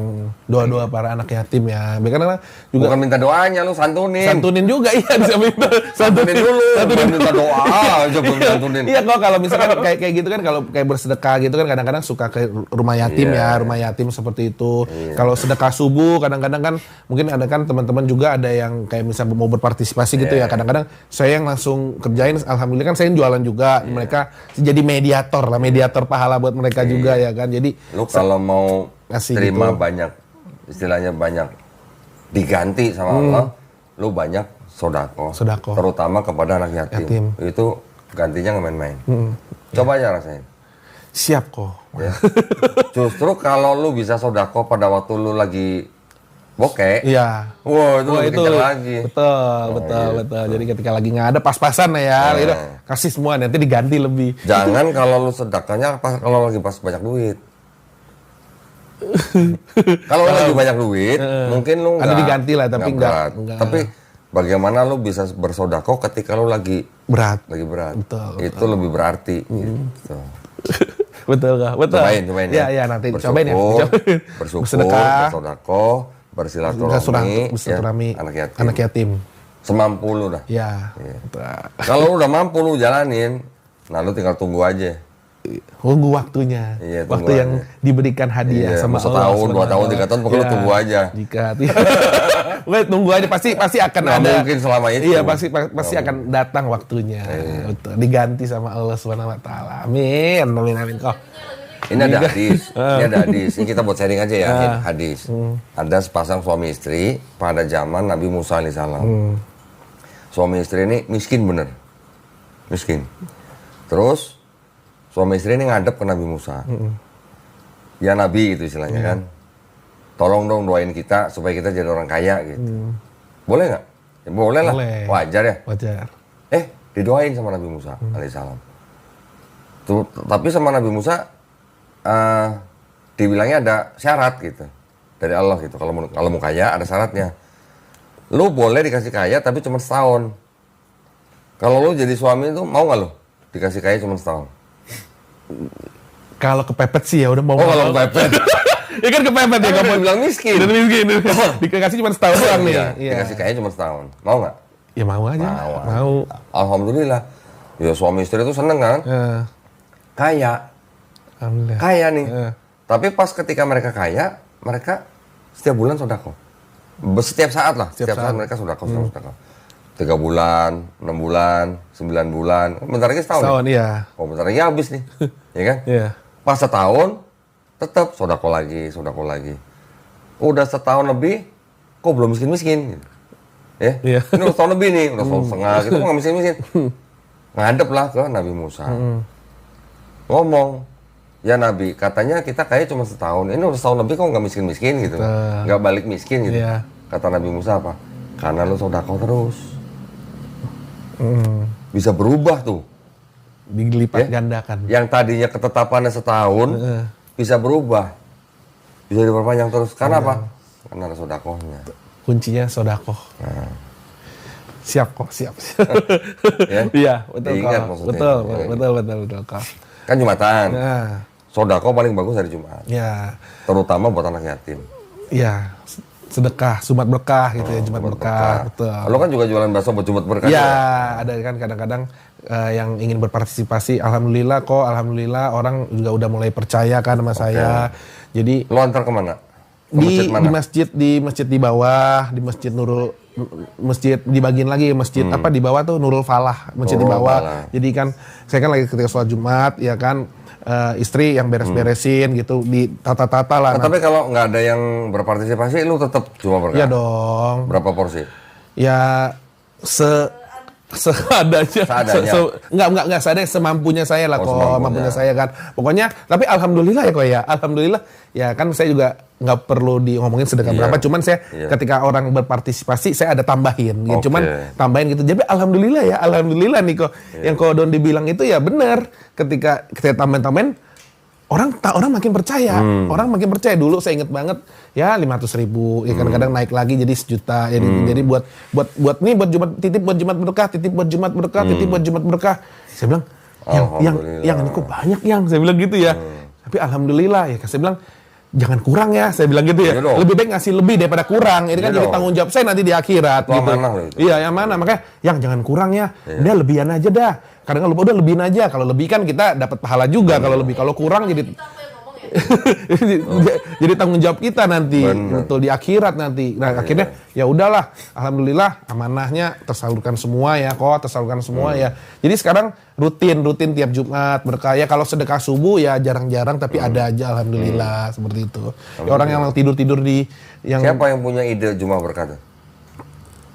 Doa-doa para anak yatim ya. Karena juga bukan minta doanya, lu santunin. Santunin juga iya bisa minta. Santunin dulu. Santunin minta doa aja belum santunin. Iya kok kalau misalkan kayak gitu kan, kalau kayak bersedekah gitu kan kadang-kadang suka ke rumah yatim rumah yatim seperti itu. Kalau sedekah subuh kadang-kadang kan mungkin ada kan teman-teman juga ada yang kayak misalnya mau berpartisipasi gitu ya. Kadang-kadang saya yang langsung kerjain, alhamdulillah kan saya yang jualan juga. Mereka jadi mediator pahala buat mereka juga ya kan. Jadi lu kalau mau terima gitu. banyak, istilahnya banyak diganti sama Allah, lu banyak sodako. Terutama kepada anak yatim. Itu gantinya nggak main-main. Coba aja rasain. Siap kok. Ya. Justru kalau lu bisa sodako pada waktu lu lagi bokeh, iya. Wow, itu lebih kencang lagi. Betul. Jadi ketika lagi nggak ada pas-pasan ya, gitu, kasih semua nanti diganti lebih. Jangan kalau lu sedekahnya kalau lagi pas banyak duit. Kalau lagi banyak duit, mungkin lu nggak. Ada diganti lah, tapi nggak. Tapi bagaimana lu bisa bersodako ketika lu lagi berat? Betul. Itu lebih berarti. Gitu. Betul. Cobain. Ya nanti cobain ya. Bersyukur, bersodako, bersilaturahmi, anak yatim. Semampu lu dah. Ya. Kalau lu udah mampu lu jalanin, nah lu tinggal tunggu aja. Tunggu waktunya. Waktu yang diberikan hadiah sama Allah. Setahun, 2 tahun, 3 tahun, pokoknya lu tunggu aja. Tunggu aja, pasti akan nah, ada. Mungkin selama itu. Iya, pasti akan datang waktunya. Diganti sama Allah Subhanahu wa taala. Amin. Kok. Ini ada hadis. Ini kita buat sharing aja ya, hadis. Ada sepasang suami istri pada zaman Nabi Musa alaihissalam. Suami istri ini miskin bener. Terus suami istri ini ngadep ke Nabi Musa. Ya Nabi itu istilahnya kan. Tolong dong doain kita supaya kita jadi orang kaya gitu. Boleh nggak? Ya, boleh lah. Wajar ya? Wajar. Didoain sama Nabi Musa alaihissalam. Tapi sama Nabi Musa dibilangnya ada syarat gitu dari Allah gitu. Kalau mau kaya ada syaratnya. Lu boleh dikasih kaya tapi cuma setahun. Kalau lu jadi suami itu mau nggak lu dikasih kaya cuma setahun? Kalau kepepet sih ya udah mau. Kalau kepepet. Ya kan kepepet ya, kamu bilang miskin. Dikasih cuma setahun doang nih. Dikasih kaya cuma setahun. Mau nggak? Ya mau aja. Mau. Alhamdulillah. Ya suami istri itu seneng kan? Kaya nih. Tapi pas ketika mereka kaya, mereka setiap bulan sodako. Setiap saat mereka sodako. 3 bulan, 6 bulan, 9 bulan. Bentar lagi setahun. Iya. Bentar lagi habis nih. Ya kan? Iya. Pas setahun, tetap sodako lagi. Udah setahun lebih, kok belum miskin-miskin? Gitu. Ya? Iya. Ini udah setahun lebih nih, udah setahun setengah gitu, kok nggak miskin-miskin? Ngadep lah ke Nabi Musa. Ngomong, ya Nabi, katanya kita kaya cuma setahun. Ini udah setahun lebih kok nggak miskin-miskin gitu. Nggak balik miskin gitu. Iya. Kata Nabi Musa apa? Karena lu sodako terus. Bisa berubah tuh. Dilipat Ya. gandakan. Yang tadinya ketetapannya setahun, bisa berubah. Bisa diperpanjang terus. Karena apa? Karena ada sodakohnya. Kuncinya sodakoh. Siap kok, siap. Ya? Iya, betul Diingat kok. maksudnya. Betul kok. Kan Jumatan. Nah, Sodakoh paling bagus hari Jumat. ya, Terutama buat anak yatim. ya, sedekah, Jumat berkah gitu ya, Jumat berkah, betul. Lo kan juga jualan bakso buat Jumat berkah. Ya, ada kan kadang-kadang yang ingin berpartisipasi, alhamdulillah orang juga udah mulai percaya kan sama saya. Jadi Lo antar kemana? Ke di masjid mana? di masjid di bawah, di masjid dibagiin lagi masjid apa di bawah tuh Nurul Falah, masjid di Nurul bawah. Falah. Jadi kan saya kan lagi ketika sholat Jumat ya kan istri yang beres-beresin gitu di tata-tata lah. Nah, tapi kalau nggak ada yang berpartisipasi, lu tetap cuma berkah. Iya dong. Berapa porsi? Ya seadanya. Enggak seadanya semampunya saya lah kok, mampunya saya kan. Pokoknya tapi alhamdulillah ya kok ya. Alhamdulillah ya kan saya juga nggak perlu ngomongin sedekah berapa, cuman saya ketika orang berpartisipasi saya ada tambahin gitu. Cuman tambahin gitu. Jadi alhamdulillah nih kok. Yang kok Don dibilang itu ya benar. Ketika kita tambahin orang makin percaya. Orang makin percaya. Dulu saya inget banget ya 500.000, ya kadang-kadang naik lagi jadi 1 juta. Jadi buat Jumat titip buat Jumat berkah, titip buat Jumat berkah, titip buat Jumat berkah. Saya bilang yang ini kok banyak saya bilang gitu ya. Tapi alhamdulillah ya saya bilang jangan kurang ya, saya bilang gitu ya. Lebih baik ngasih lebih daripada kurang. Ini kan jadi tanggung jawab saya nanti di akhirat gitu. Iya, yang mana? Makanya yang jangan kurang ya. Udah lebihan aja dah. Kadang lupa udah lebihin aja. Kalau lebih kan kita dapat pahala juga kalau lebih. Kalau kurang jadi jadi tanggung jawab kita nanti betul di akhirat nanti. Nah, akhirnya ya udahlah, alhamdulillah amanahnya tersalurkan semua ya ya. Jadi sekarang rutin tiap Jumat berkah. Ya kalau sedekah subuh ya jarang-jarang tapi ada aja alhamdulillah seperti itu. Ya, orang yang tidur di yang siapa yang punya ide Jumat berkah?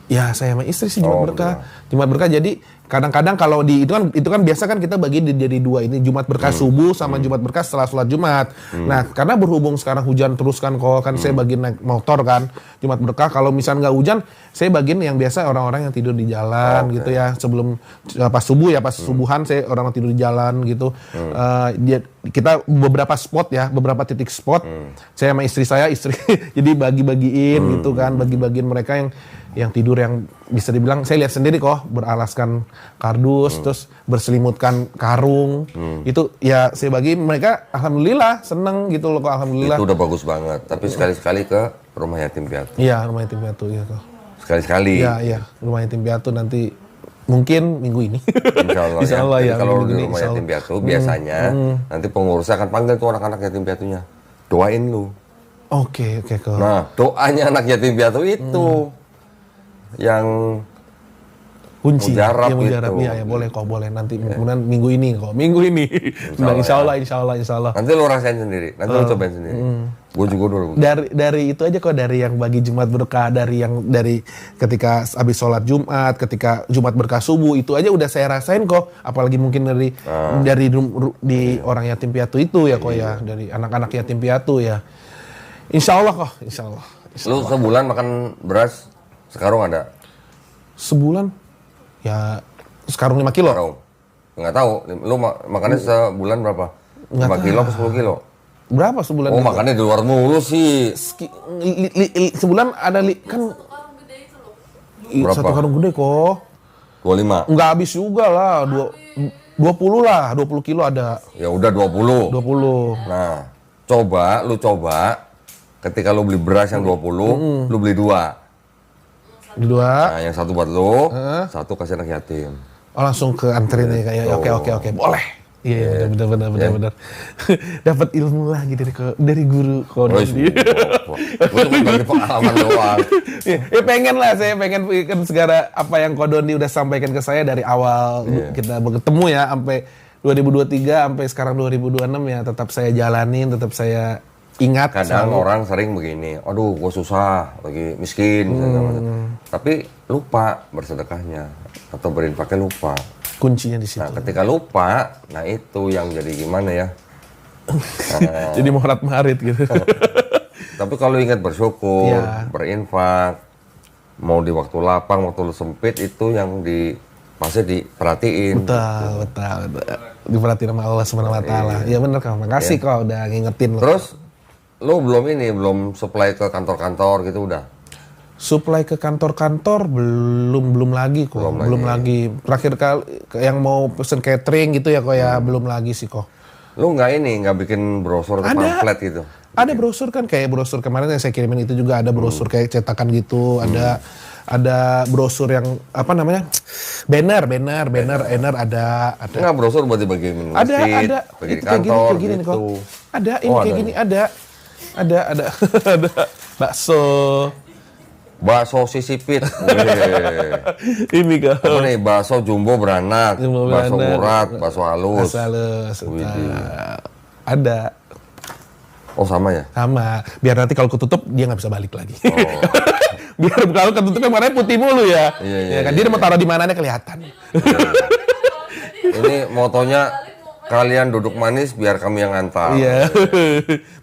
Ya saya sama istri sih Jumat berkah. Jumat berkah jadi kadang-kadang kalau di itu kan biasa kan kita bagi jadi 2 ini Jumat berkah subuh sama Jumat berkah setelah sholat Jumat. Nah karena berhubung sekarang hujan terus kan saya bagiin naik motor kan Jumat berkah. Kalau misalnya nggak hujan saya bagiin yang biasa orang-orang yang tidur di jalan gitu ya sebelum pas subuh ya pas subuhan saya orang tidur di jalan gitu. Kita beberapa titik spot saya sama istri jadi bagi-bagiin gitu kan bagiin mereka yang tidur yang bisa dibilang saya lihat sendiri kok beralaskan kardus terus berselimutkan karung itu ya saya bagi mereka alhamdulillah seneng gitu loh kok alhamdulillah itu udah bagus banget tapi sekali-sekali ke rumah yatim piatu. Iya rumah yatim piatu ya kok sekali-sekali iya rumah yatim piatu nanti mungkin minggu ini Insya Allah ya kalau di rumah insya yatim piatu biasanya nanti pengurusnya akan panggil tuh anak-anak yatim piatunya doain lu oke kok nah doanya anak yatim piatu itu yang kunci mujarab gitu. Iya, boleh nanti kemudian minggu ini. Nah, insya Allah. Nanti lo rasain sendiri, nanti lo cobain sendiri. Gue juga dulu. Dari itu aja kok dari yang bagi Jumat berkah, dari ketika habis sholat Jumat, ketika Jumat berkah subuh itu aja udah saya rasain kok. Apalagi mungkin dari orang yatim piatu itu ya kok ya, dari anak-anak yatim piatu ya. Insya Allah kok, insya Allah. Lo sebulan makan beras sekarung ada? Sebulan? Ya sekarung 5 kilo? Sekarung? Nggak tahu, lu makannya sebulan berapa? 5 kilo atau 10 kilo? Berapa sebulan? Oh makannya di luar mulu sih. Sebulan ada kan berapa? 1 karung gede kok. 25? Nggak habis juga lah, 20 lah, 20 kilo ada. Ya udah 20. 20. Nah, lu coba ketika lu beli beras yang 20, lu beli 2. Nah, yang 1 buat lu, 1 kasih anak yatim. Oh, langsung ke anterin ya kayak oke. Boleh. Iya, benar. Dapat ilmu lagi dari guru kodon. Gue cuma bagi pengalaman doang. Ya pengen kan segala apa yang Kodoni udah sampaikan ke saya dari awal kita bertemu ya sampai 2023 sampai sekarang 2026 ya tetap saya jalanin, tetap saya ingat. Kadang orang sering begini, aduh gue susah, lagi miskin, tapi lupa bersedekahnya atau berinfaknya lupa. Kuncinya di situ. Nah ketika lupa, nah itu yang jadi gimana ya? Jadi morat-marit gitu. Tapi kalau ingat bersyukur, berinfak, mau di waktu lapang, waktu lu sempit itu yang pasti diperhatiin. Betul. Diperhatiin sama Allah Subhanahu wa taala. Iya benar kau. Makasih kau udah ngingetin. Terus lu belum supply ke kantor-kantor gitu udah? Supply ke kantor-kantor belum lagi kok. Belum lagi. Terakhir kali yang mau pesen catering gitu ya kok ya belum lagi sih kok. Lu nggak bikin brosur atau pamflet gitu? Ada brosur kan kayak brosur kemarin yang saya kirimin itu juga ada brosur kayak cetakan gitu, ada brosur yang apa namanya? banner ada. Enggak brosur buat dibagiin Ada, bagi di itu kantor kayak gini gitu. kok. Ada ini kayak gini ada. Ada bakso sisipit. ini kok. Apa nih bakso jumbo beranak, bakso urat, bakso halus. Ada. Oh sama ya? Sama. Biar nanti kalau ketutup dia nggak bisa balik lagi. Biar kalau ketutup kemarin putih mulu ya. Iya, kan dia mau taruh di mananya kelihatan. Ini motonya kalian duduk manis biar kami yang antar. Iya.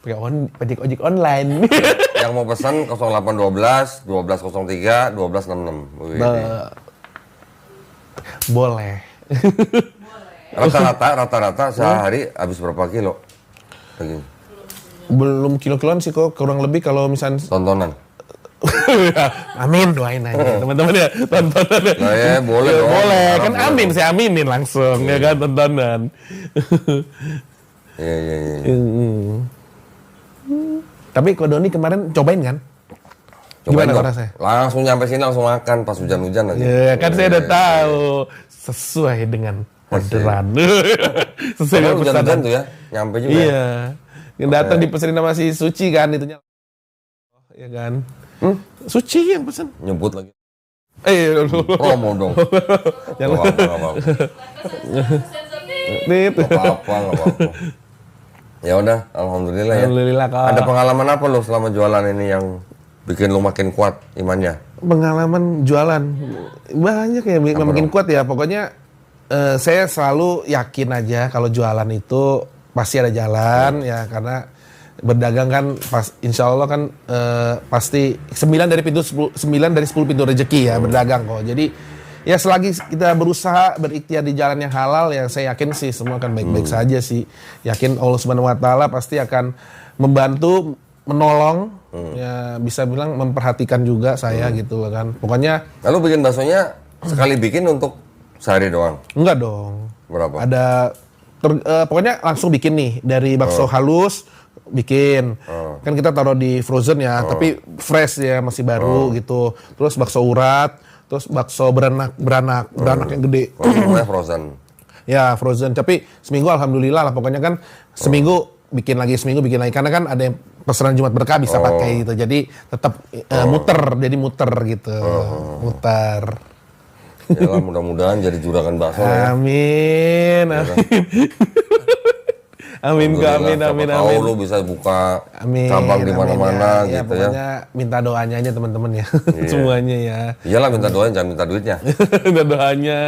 Pakai ojek online. Yang mau pesan 0812 1203 1266. Boleh. Rata-rata sehari habis berapa kilo? Lagi. Belum kilo-kiloan sih kok, kurang lebih kalau misalnya Tontonan. Amin, doain aja teman-teman ya tontonan. Nah, ya boleh dong. Boleh kan amin, saya aminin langsung ya kan tontonan. Iya. Tapi Ko Doni kemarin cobain kan? Cobain Gimana dong. rasanya? Langsung nyampe sini langsung makan pas hujan-hujan aja. Ya kan saya udah tahu sesuai dengan orderan. Sesuai dengan Hujan-hujan pesanan. tuh ya, nyampe juga. Iya. Yang datang dipesenin sama si Suci kan itunya. Ya kan? Suci yang pesen. Nyebut lagi. Promo dong. Jangan. Nggak apa-apa. Ya udah, alhamdulillah ya. Alhamdulillah Kak. Ada pengalaman apa lo selama jualan ini yang bikin lo makin kuat imannya? Pengalaman jualan banyak ya makin kuat ya. Pokoknya saya selalu yakin aja kalau jualan itu pasti ada jalan ya karena berdagang kan insya Allah kan pasti 9 dari 10 pintu rezeki ya berdagang kok. Jadi ya selagi kita berusaha berikhtiar di jalan yang halal ya saya yakin sih semua akan baik-baik saja sih. Yakin Allah Subhanahu wa taala pasti akan membantu, menolong ya bisa bilang memperhatikan juga saya gitu loh kan. Pokoknya lalu bikin baksonya sekali bikin untuk sehari doang? Enggak dong. Berapa? Ada pokoknya langsung bikin nih dari bakso halus bikin kan kita taruh di frozen ya tapi fresh ya masih baru gitu. Terus bakso urat, terus bakso beranak yang gede. Namanya frozen. Ya frozen tapi seminggu alhamdulillah lah pokoknya kan seminggu bikin lagi karena kan ada yang pesanan Jumat Berkah bisa pakai gitu. Jadi tetap muter gitu. Muter. Ya mudah-mudahan jadi juragan bakso ya. Amin. Amin. Tahu lu bisa buka cabang di mana-mana ya, gitu pokoknya minta doanya aja teman-teman ya. Iya. Semuanya ya. Iyalah minta doanya jangan minta duitnya. Minta doanya.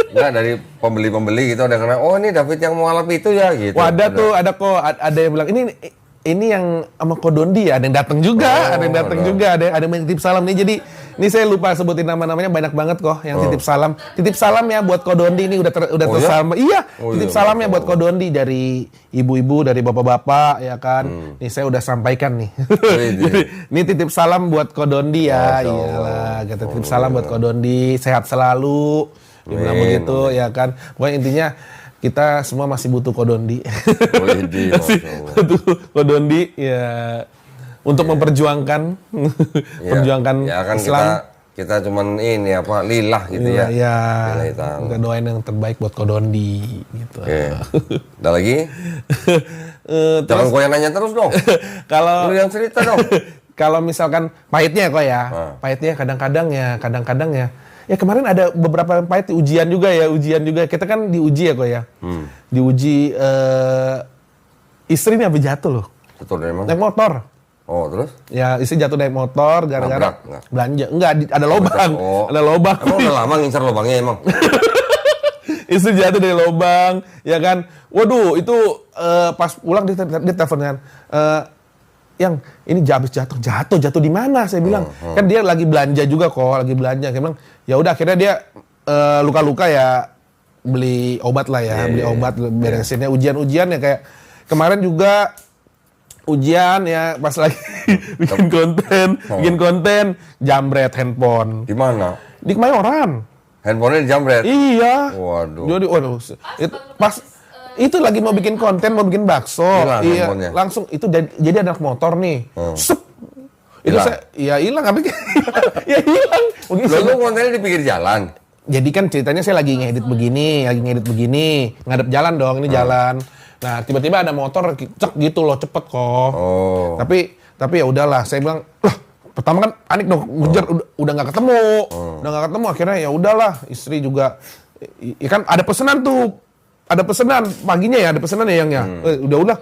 Enggak dari pembeli-pembeli gitu ada kena ini David yang mau ngalap itu ya gitu. Wah, ada yang bilang ini yang sama Ko Dondi ya, ada yang datang juga, ada yang titip salam nih. Jadi ini saya lupa sebutin nama-namanya banyak banget kok yang titip salam. Titip salam ya buat Ko Dondi ini udah tersalama. Iya, titip salam ya buat Ko Dondi dari ibu-ibu, dari bapak-bapak ya kan. Nih saya udah sampaikan nih. Jadi, ini titip salam buat Ko Dondi ya. Iyalah, kita titip salam buat Ko Dondi, sehat selalu. Dibilang begitu ya kan. Pokoknya intinya kita semua masih butuh Ko Dondi. Masih butuh Ko Dondi ya untuk memperjuangkan ya kan Islam. kita cuman ini apa lillah gitu ya. Iya. Kita doain yang terbaik buat Ko Dondi gitu. Oke. Ada lagi? Jangan gue yang nanya terus dong. Kalau lu yang cerita dong. Kalau misalkan pahitnya kok ya. Pahitnya kadang-kadang ya. Ya kemarin ada beberapa yang pahit ujian juga. Kita kan diuji ya kok ya. Diuji istri ini habis jatuh loh. Betul emang. Naik motor. Oh terus? Ya istri jatuh naik motor gara-gara belanja. Enggak, ada lobang. Ada lobang. Emang udah lama ngincar lobangnya emang? Istri jatuh dari lobang, ya kan. Waduh, itu pas pulang dia telepon kan. yang ini habis jatuh di mana? Saya bilang, kan dia lagi belanja juga kok, lagi belanja. Saya bilang, ya udah akhirnya dia luka-luka ya beli obat lah ya, beli obat beresinnya ujian-ujian ya kayak kemarin juga ujian ya pas lagi bikin konten jambret handphone. Di mana? Di Kemayoran. Handphonenya dijambret? Iya. Waduh. Jadi pas itu lagi mau bikin konten, mau bikin bakso. Hilang iya, handphonenya? langsung itu jadi ada motor nih. Sep. Itu Hilang? hilang tapi ya hilang. Mungkin Lalu kontennya di pinggir jalan? jadi kan ceritanya saya lagi ngedit begini, ngadep jalan dong, ini jalan. Nah, tiba-tiba ada motor cek gitu loh, cepet kok. Oh. Tapi ya udahlah, saya bilang, lah, pertama kan panik dong, ngejar udah nggak ketemu. Udah nggak ketemu, akhirnya ya udahlah, istri juga ya kan ada pesanan tuh. Ada pesanan paginya ya, ada pesanan ya yang ya. Udah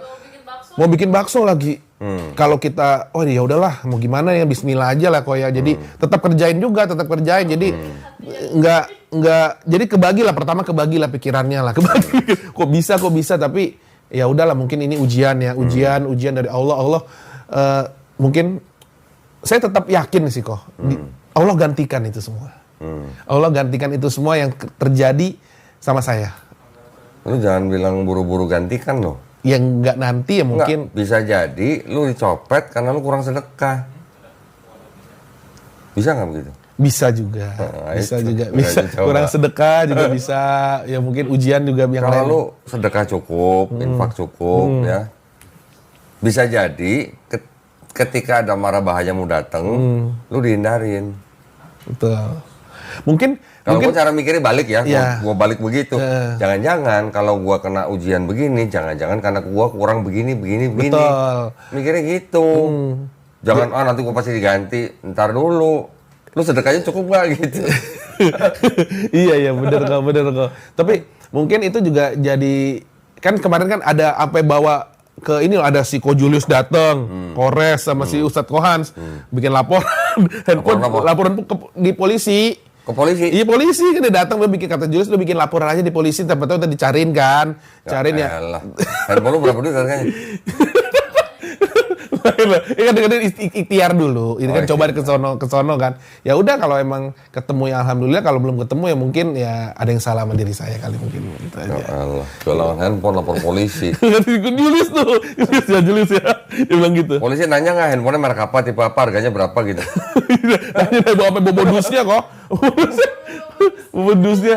mau bikin bakso lagi. Kalau kita, oh ya udahlah, mau gimana ya, Bismillah aja lah kok ya. Jadi tetap kerjain. Jadi nggak, jadi kebagilah pikirannya lah. Kok bisa, tapi ya udahlah, mungkin ini ujian dari Allah. Allah mungkin saya tetap yakin sih kok. Allah gantikan itu semua. Allah gantikan itu semua yang terjadi sama saya. Lu jangan bilang buru-buru gantikan loh. Yang nggak nanti ya mungkin. Nggak, bisa jadi lu dicopet karena lu kurang sedekah. Bisa nggak begitu? Bisa juga. Bisa. Kurang sedekah juga bisa. Ya mungkin ujian juga yang lain. Kalau lu sedekah cukup, infak cukup, ya. Bisa jadi ketika ada mara bahayamu datang, lu dihindarin. Betul. Mungkin kalau gue cara mikirnya balik ya, Iya. gue balik begitu. Jangan-jangan kalau gue kena ujian begini, jangan-jangan karena gue kurang begini. Betul. Mikirnya gitu. Jangan nanti gue pasti diganti. Ntar dulu. Lu sedekahnya cukup gak gitu? Iya bener kok. Tapi mungkin itu juga jadi kan kemarin kan ada sampai bawa ke ini loh, ada si Ko Julius datang, Kores sama si Ustadz Kohans bikin laporan laporan di polisi. Ke polisi? Iya polisi kan dia datang, dia bikin kata Julius, dia bikin laporan aja di polisi, tapi tahu tadi dicariin kan, cariin ya. Handphone lu berapa duit harganya? Ini kan ikhtiar dulu, ini kan coba ke sono kan. Ya udah kalau emang ketemu ya alhamdulillah, kalau belum ketemu ya mungkin ya ada yang salah sama diri saya kali mungkin gitu aja. Ya Allah, jualan handphone lapor polisi. Julius ya, dia bilang gitu. Polisi nanya nggak handphonenya merek apa, tipe apa, harganya berapa gitu? Nanya bawa bobodusnya kok. Bobodusnya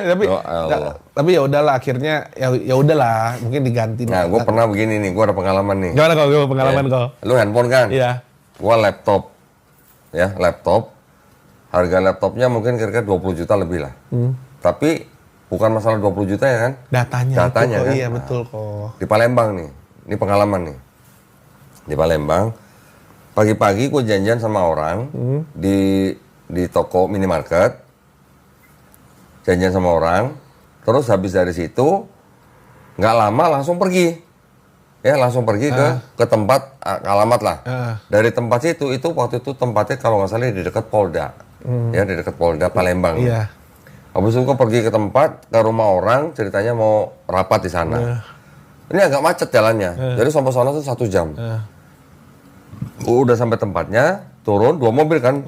tapi ya udahlah akhirnya ya udahlah mungkin diganti. Nah, gue pernah begini nih, gue ada pengalaman nih. Gimana kok pengalaman kok? Lu handphone kan? Iya. Gua laptop. Ya, laptop. Harga laptopnya mungkin kira-kira 20 juta lebih lah. Tapi bukan masalah 20 juta ya kan? Datanya kan? Iya, Iya betul kok. Di Palembang nih. Ini pengalaman nih. Di Palembang. Pagi-pagi gue janjian sama orang di toko minimarket. Janjian sama orang. Terus habis dari situ nggak lama langsung pergi. Ya langsung pergi ke tempat alamat lah. Dari tempat itu waktu itu tempatnya kalau nggak salah di dekat Polda. Ya di dekat Polda Palembang. Iya. Habis itu gue pergi ke tempat, ke rumah orang, ceritanya mau rapat di sana. Ini agak macet jalannya. Jadi sampai sana tuh 1 jam. Udah sampai tempatnya, turun 2 mobil kan.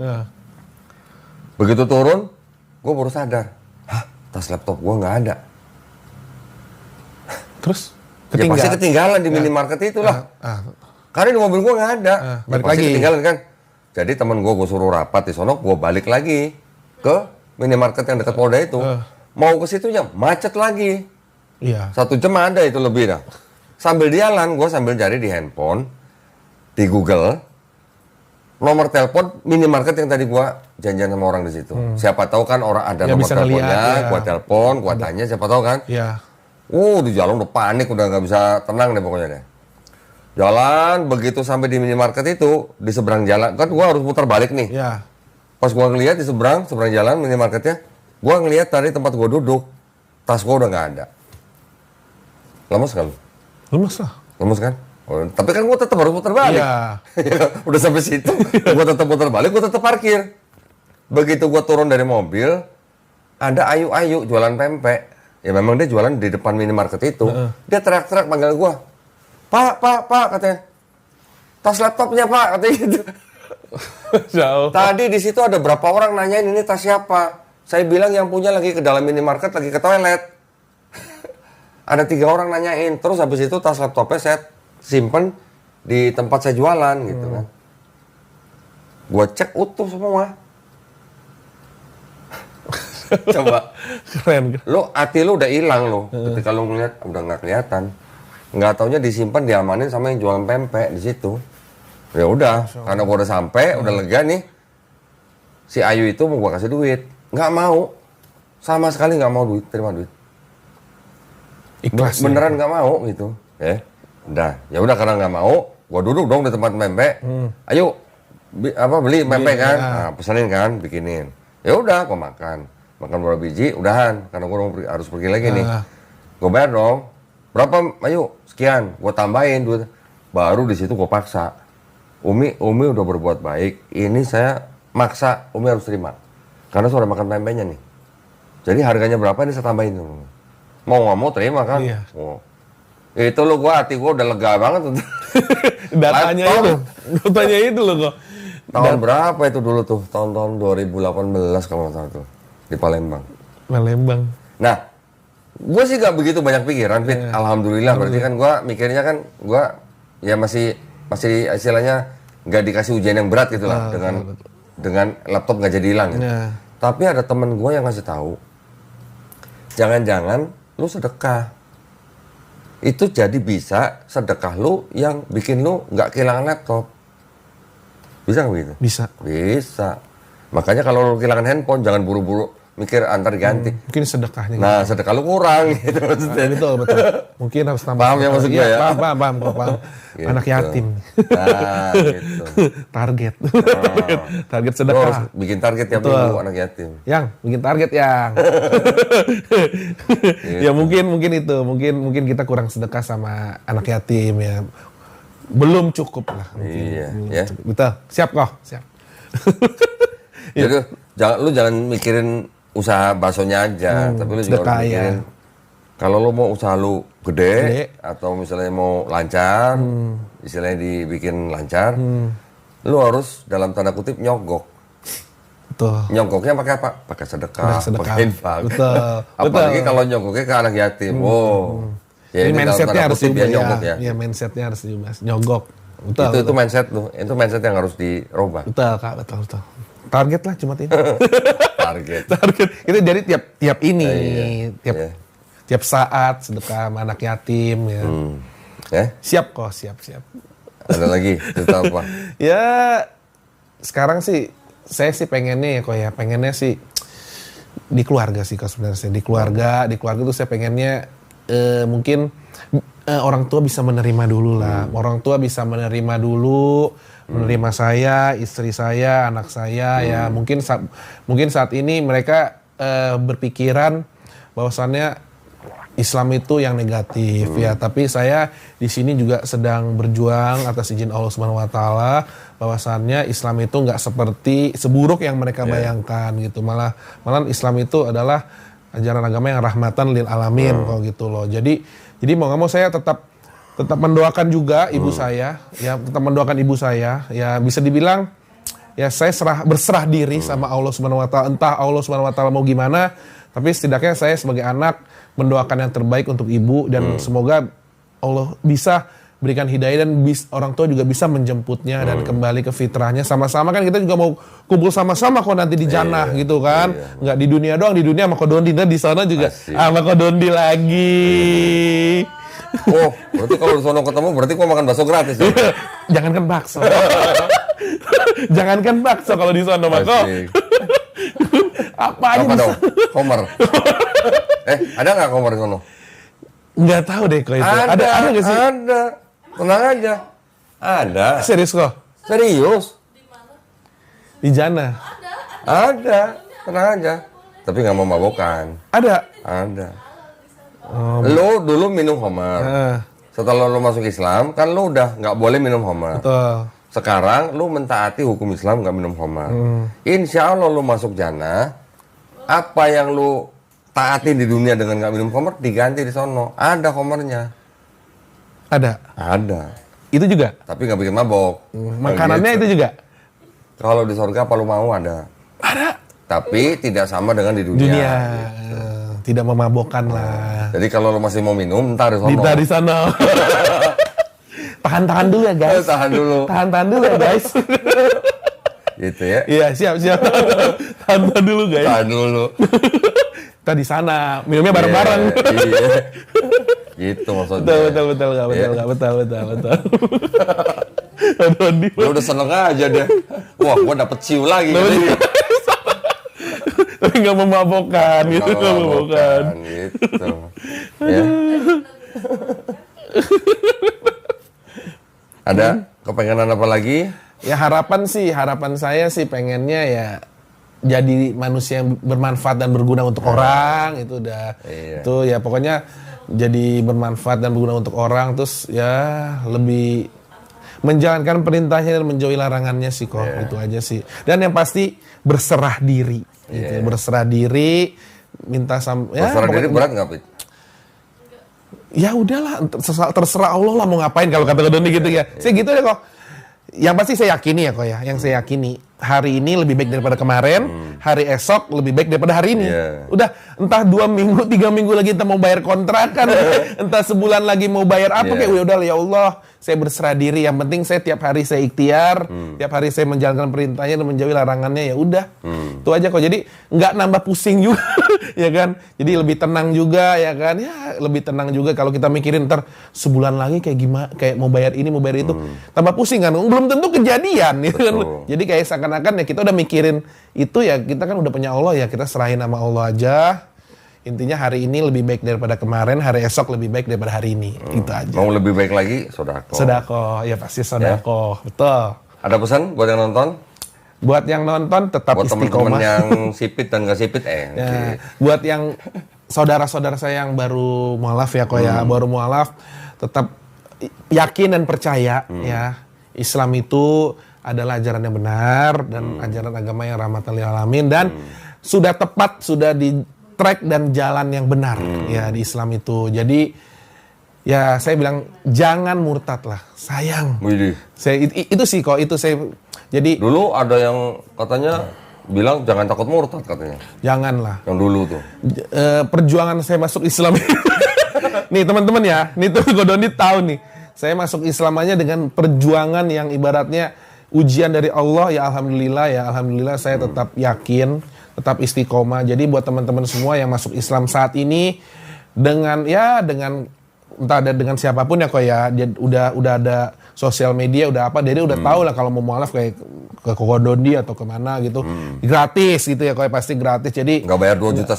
Begitu turun, gue baru sadar. Hah, tas laptop gue nggak ada. Terus? Ya pasti ketinggalan di minimarket itu lah. Karena di mobil gue nggak ada. Balik pasti lagi. ketinggalan kan. Jadi temen gue suruh rapat di sono, gue balik lagi ke minimarket yang dekat Polda itu. Mau ke situnya macet lagi. Iya. 1 jam ada itu lebih dah. Sambil jalan, gue sambil cari di handphone, di Google, nomor telepon minimarket yang tadi gue janjian sama orang di situ. Siapa tahu kan orang ada nomor teleponnya, gue telepon, gue tanya, siapa tahu kan. Iya. Di jalan udah panik, udah nggak bisa tenang deh pokoknya deh. Jalan, begitu sampai di minimarket itu, di seberang jalan, kan gua harus putar balik nih. Iya. Pas gua ngeliat di seberang jalan minimarketnya, gua ngeliat dari tempat gua duduk, tas gua udah nggak ada. Lemes kan? Lemes kan? Tapi kan gua tetap harus putar balik. Iya. Udah sampai situ, gua tetap putar balik, gua tetap parkir. Begitu gua turun dari mobil, ada ayu-ayu jualan pempek. Ya memang dia jualan di depan minimarket itu. Dia teriak-teriak panggil gua. Pak, katanya. Tas laptopnya Pak, katanya gitu. Jauh. Tadi di situ ada berapa orang nanyain ini tas siapa? Saya bilang yang punya lagi ke dalam minimarket, lagi ke toilet. Ada 3 orang nanyain. Terus habis itu tas laptopnya saya simpen di tempat saya jualan gitu kan. Gua cek utuh semua. Coba. Keren. Lo hati lo udah hilang lo. Ketika lo ngeliat udah nggak kelihatan. Nggak taunya disimpan, diamanin sama yang jualan pempek di situ. Ya udah, karena gua udah sampai, udah lega nih. Si Ayu itu mau gua kasih duit, nggak mau, sama sekali nggak mau terima duit. Ikhlas. Beneran nggak mau gitu, udah, ya udah karena nggak mau, gua duduk dong di tempat pempek. Ayo, beli pempek kan, nah, pesenin kan, bikinin. Ya udah, gua makan beberapa biji, udahan, karena gua harus pergi lagi nih. Gua bayar dong, berapa? Ayo, sekian, gua tambahin duit. Baru di situ gua paksa. Umi udah berbuat baik. Ini saya maksa Umi harus terima. Karena sudah makan pempeknya nih. Jadi harganya berapa ini saya tambahin. Mau nggak mau terima kan? Iya. Oh. Itu lo hati gua udah lega banget. Datanya itu loh kok. Tahun berapa itu dulu tuh? Tahun 2018 kalau nggak salah tuh. Di Palembang. Nah, gue sih gak begitu banyak pikiran, Fit. Alhamdulillah. Berarti kan gue mikirnya kan gue ya masih istilahnya nggak dikasih ujian yang berat gitu lah dengan laptop nggak jadi hilang. Gitu. Tapi ada temen gue yang ngasih tahu, jangan-jangan lu sedekah itu jadi bisa sedekah lu yang bikin lu nggak kehilangan laptop. Bisa nggak begitu? Bisa. Makanya kalau lu kehilangan handphone jangan buru-buru mikir antar ganti. Mungkin sedekahnya. Nah, sedekah lu kurang gitu maksudnya. Betul. Mungkin harus tambah. Paham ya maksudnya ya? Paham. Gitu. Anak yatim. Nah, gitu. Target. Target Lu sedekah. harus bikin target tiap minggu anak yatim. Yang bikin target yang. Gitu. Ya mungkin itu. Mungkin kita kurang sedekah sama anak yatim ya. Belum cukup lah. Iya, ya. Betul. Siap kok. Siap. Jadi jangan mikirin usaha baksonya aja, tapi lu juga harus mikirin kalau lu mau usaha lu gede atau misalnya mau lancar, istilahnya dibikin lancar, lu harus dalam tanda kutip nyogok. Betul. Nyogoknya pakai apa? Pakai sedekah, pakai infak. Betul. Apalagi kalau nyogoknya ke anak yatim. Ya ini mindsetnya harus diubah ya. Iya, mindsetnya harus diubah. Nyogok. Betul. Itu mindset lu. Itu mindset yang harus dirubah. Betul, Kak. Betul. Target lah cuma ini. Target. Itu jadi tiap ini, tiap saat sedekah sama anak yatim ya. Siap kok, siap. Ada lagi cerita apa? Ya sekarang sih saya sih pengennya sih di keluarga sih kok sebenarnya. Di keluarga tuh saya pengennya mungkin orang tua bisa menerima dulu lah. Orang tua bisa menerima dulu. Menerima saya, istri saya, anak saya ya mungkin saat ini mereka berpikiran bahwasannya Islam itu yang negatif ya, tapi saya di sini juga sedang berjuang atas izin Allah Subhanahu wa taala bahwasannya Islam itu nggak seburuk yang mereka bayangkan gitu. Malah Islam itu adalah ajaran agama yang rahmatan lil alamin kok gitu loh. Jadi mau nggak mau saya tetap mendoakan juga ibu saya, ya tetap mendoakan ibu saya, ya bisa dibilang ya saya berserah diri sama Allah Subhanahu wa taala, entah Allah Subhanahu wa taala mau gimana, tapi setidaknya saya sebagai anak mendoakan yang terbaik untuk ibu dan semoga Allah bisa berikan hidayah dan orang tua juga bisa menjemputnya dan kembali ke fitrahnya. Sama-sama kan kita juga mau kumpul sama-sama kok nanti di jannah gitu kan. Nggak di dunia doang, di dunia sama Kodondi, di sana juga sama Kodondi lagi. Oh, berarti kalau di sono ketemu berarti gua makan bakso gratis ya? Jangankan bakso. Jangankan bakso kalau di sono mah kok. Apa aja dong? Komer. Ada nggak komer di sono? Nggak tahu deh kok itu. Ada nggak sih? Ada. Tenang aja. Ada. Serius kok? Serius. Di jannah. Ada. Tenang aja. Tapi nggak mau mabokan. Ada. Lo dulu minum homer. Setelah lo masuk Islam, kan lo udah nggak boleh minum homer. Betul. Sekarang lo mentaati hukum Islam nggak minum homer. Insya Allah lo masuk jannah. Apa yang lo taatin di dunia dengan nggak minum homer diganti di sono. Ada homernya. Ada. Itu juga. Tapi nggak bikin mabok. Makanannya Gitu. itu juga. Kalau di surga apa lu mau ada. Ada. Tapi tidak sama dengan di dunia. Dunia. Tidak memabokkan lah. Jadi kalau lu masih mau minum, ntar di sono. Kita di sana. Tahan-tahan dulu ya guys. Tahan dulu. Tahan-tahan dulu ya guys. Gitu ya. Iya siap. Tahan-tahan dulu guys. Tahan dulu. Kita di sana minumnya bareng-bareng. Iya. Gitu maksudnya. Betul. Aduh, Andi. Lu udah seneng aja deh. Wah, gua dapet ciu lagi. Tapi nggak memabokkan gitu, nggak memabokkan. Gitu. Ya. Ada kepengenan apa lagi? Ya harapan saya sih pengennya ya jadi manusia yang bermanfaat dan berguna untuk orang, itu udah. Iya. Itu ya pokoknya jadi bermanfaat dan berguna untuk orang, terus ya lebih menjalankan perintahnya dan menjauhi larangannya sih kok. Itu aja sih. Dan yang pasti berserah diri gitu. Berserah diri, minta Berserah diri berat nggak, Pit? Ya udahlah, terserah Allah lah mau ngapain kalau kata Doni gitu ya. Saya gitu deh kok. Yang pasti saya yakini ya kok ya, yang saya yakini hari ini lebih baik daripada kemarin, hari esok lebih baik daripada hari ini. Udah, entah 2 minggu, 3 minggu lagi kita mau bayar kontrakan, entah sebulan lagi mau bayar apa, kayak udah ya Allah, saya berserah diri. Yang penting saya tiap hari saya ikhtiar, tiap hari saya menjalankan perintahnya dan menjauhi larangannya, ya udah. Itu aja kok. Jadi nggak nambah pusing juga, ya kan? Jadi lebih tenang juga, ya kan? Ya lebih tenang juga kalau kita mikirin ntar sebulan lagi kayak gimana, kayak mau bayar ini, mau bayar itu, tambah pusing kan? Belum tentu kejadian, ya kan? Jadi kayak seakan-akan ya kita udah mikirin itu, ya kita kan udah punya Allah, ya kita serahin sama Allah aja. Intinya hari ini lebih baik daripada kemarin, hari esok lebih baik daripada hari ini. Itu aja. Mau lebih baik lagi, sodako. Sodako, ya pasti sodako. Betul. Ada pesan buat yang nonton? Buat yang nonton tetap Buat teman-teman istiqomah. yang sipit dan gak sipit, Ya, buat yang saudara-saudara saya yang baru mualaf ya kok ya, baru mualaf, tetap yakin dan percaya ya, Islam itu adalah ajaran yang benar dan ajaran agama yang rahmatan lil alamin, dan sudah tepat, sudah di track dan jalan yang benar ya di Islam itu. Jadi ya saya bilang jangan murtad lah, sayang. Widih. Saya itu sih kok, itu saya. Jadi Dulu ada yang katanya bilang jangan takut murtad katanya. janganlah. Yang dulu tuh. Perjuangan saya masuk Islam nih teman-teman ya, nih tuh Godoni tahu nih, saya masuk Islamannya dengan perjuangan yang ibaratnya ujian dari Allah. Ya alhamdulillah saya tetap yakin, tetap istiqomah. Jadi buat teman-teman semua yang masuk Islam saat ini dengan entah ada dengan siapapun ya kok ya, dia udah ada sosial media, udah apa, dia udah tahu lah kalau mau mualaf kayak ke Kodondi atau kemana gitu, gratis gitu ya kok, pasti gratis. Jadi Nggak bayar 2,5 juta.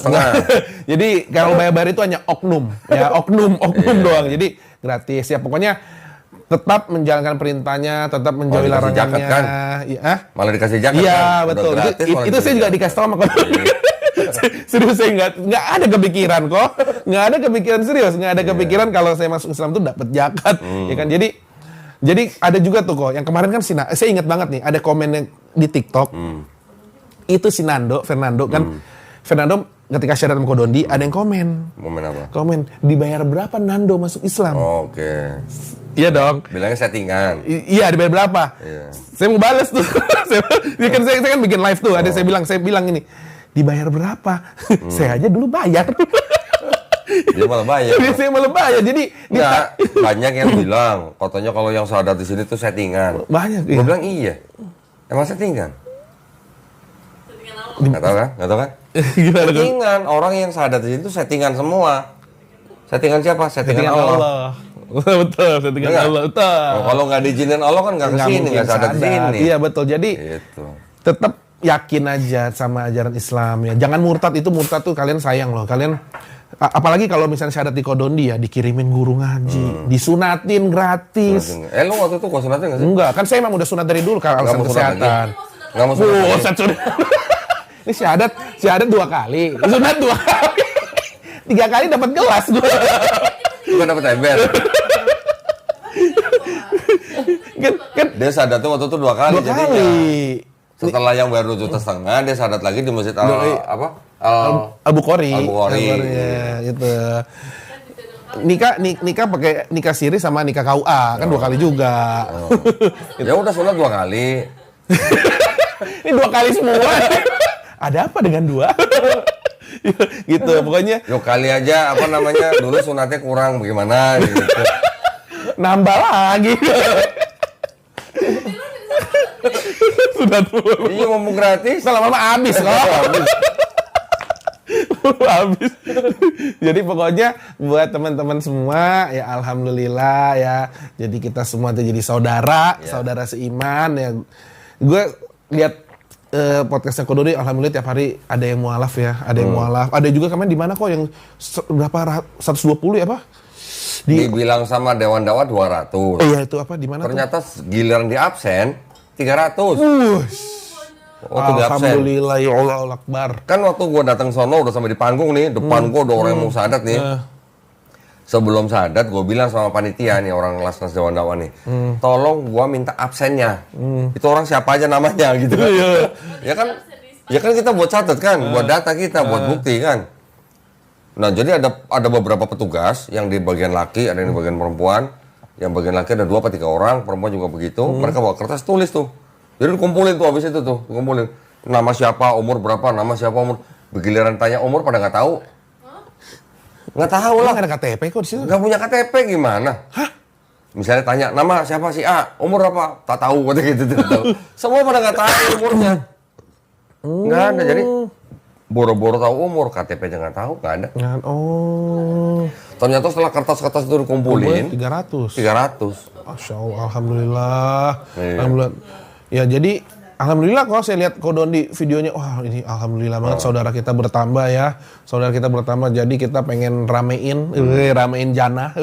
jadi kalau bayar itu hanya oknum ya, oknum doang. Jadi gratis ya, pokoknya tetap menjalankan perintahnya, tetap menjauhi Malah dikasih larangannya. jaket kan? Iya, Malah dikasih jaket iya kan? Udah betul. gratis, malah Itu saya dikasih juga jaket. dikasih tahu sama Kodondi. Serius, saya nggak ada kepikiran kok, nggak ada kepikiran serius, nggak ada kepikiran kalau saya masuk Islam tuh dapat zakat, ya kan? Jadi ada juga tuh kok, yang kemarin kan saya ingat banget nih, ada komen yang di TikTok, itu si Fernando kan, Fernando ketika syarat sama Kodondi, ada yang komen, dibayar berapa Nando masuk Islam? Oke. Iya dong. Bilangnya settingan. Iya, dibayar berapa? Iya. Saya mau balas tuh. saya kan bikin live tuh. Ada saya bilang ini, dibayar berapa? Saya aja dulu bayar. Dia malah bayar. Saya malah bayar. Jadi Enggak, banyak yang bilang katanya kalau yang syahadat di sini tuh settingan. banyak. Gue bilang iya. Emang settingan? Nggak tahu kan? Gimana kan? Settingan. Orang yang syahadat di sini tuh settingan semua. Settingan siapa? Settingan Allah. Betul, settingan Enggak? Allah. Betul. Oh, kalau nggak diizinin Allah kan nggak kesini, mungkin nggak syahadat di sini. Iya betul. Jadi Gitu. tetap yakin aja sama ajaran Islam ya. Jangan murtad, itu murtad tuh kalian sayang loh. Kalian apalagi kalau misalnya syahadat di Kodondi ya, dikirimin guru ngaji, disunatin gratis. Lu waktu itu kok sunatin nggak sih? Enggak, kan saya emang udah sunat dari dulu kalau alasan mau sunat kesehatan. Nggak mau sunat lagi? Buset, ini syahadat 2 kali, sunat 2 kali. 3 kali dapat gelas gue. Bukan dapet ember. kan Dia syahadat tuh waktu itu 2 kali 2 jadinya. kali. Setelah yang bayar 2,5 juta, dia syahadat lagi di masjid Abu Qori. Abu Qori. Ya, gitu. nikah pakai nikah siri sama nikah KUA kan 2 kali juga. Ya udah sunat 2 kali. Ini 2 kali semua. Ada apa dengan 2? Gitu pokoknya. Yo kali aja apa namanya dulu sunatnya kurang bagaimana gitu. Nambah lagi. Sudah tuh. Iya ngomong gratis. Lama-lama habis kok. Habis. Jadi pokoknya buat teman-teman semua ya alhamdulillah ya. Jadi kita semua tuh jadi saudara, saudara seiman ya. Gue lihat podcastnya Kodori alhamdulillah tiap hari ada yang mualaf ya, ada yang mualaf. Ada juga kemarin di mana kok yang berapa 120 ya apa? Dibilang sama Dewan Dakwah 200. Iya itu apa di mana? Ternyata giliran di absen 300. Alhamdulillah ya Allah Akbar. Kan waktu gua datang sono udah sampai di panggung nih, depan gua udah orang yang mau sadat nih. Sebelum sadat gua bilang sama panitia nih orang Lasnas Dewan Dakwah nih, tolong gua minta absennya. Itu orang siapa aja namanya gitu kan. Ya kan kita buat catat kan, buat data kita, buat bukti kan. Nah, jadi ada beberapa petugas yang di bagian laki, ada yang di bagian perempuan. Yang bagian laki ada 2 atau 3 orang, perempuan juga begitu. Mereka bawa kertas tulis tuh. Jadi dikumpulin tuh habis itu tuh, dikumpulin. Nama siapa, umur berapa, nama siapa, umur. Begiliran tanya umur pada nggak tahu. Nggak tahu lah. Nggak ada KTP kok di situ. Nggak punya KTP gimana? Hah? Misalnya tanya nama siapa si A, umur berapa? Tak tahu, kata gitu tidak tahu. Semua pada nggak tahu umurnya. Nggak ada, jadi boro-boro tahu umur, KTP aja nggak tahu, nggak ada. Ternyata setelah kertas-kertas itu dikumpulin 300. Masya Allah, alhamdulillah. Alhamdulillah. Ya jadi alhamdulillah kalau saya lihat Kodon di videonya, wah ini alhamdulillah banget saudara kita bertambah ya. Saudara kita bertambah, jadi kita pengen ramein jana.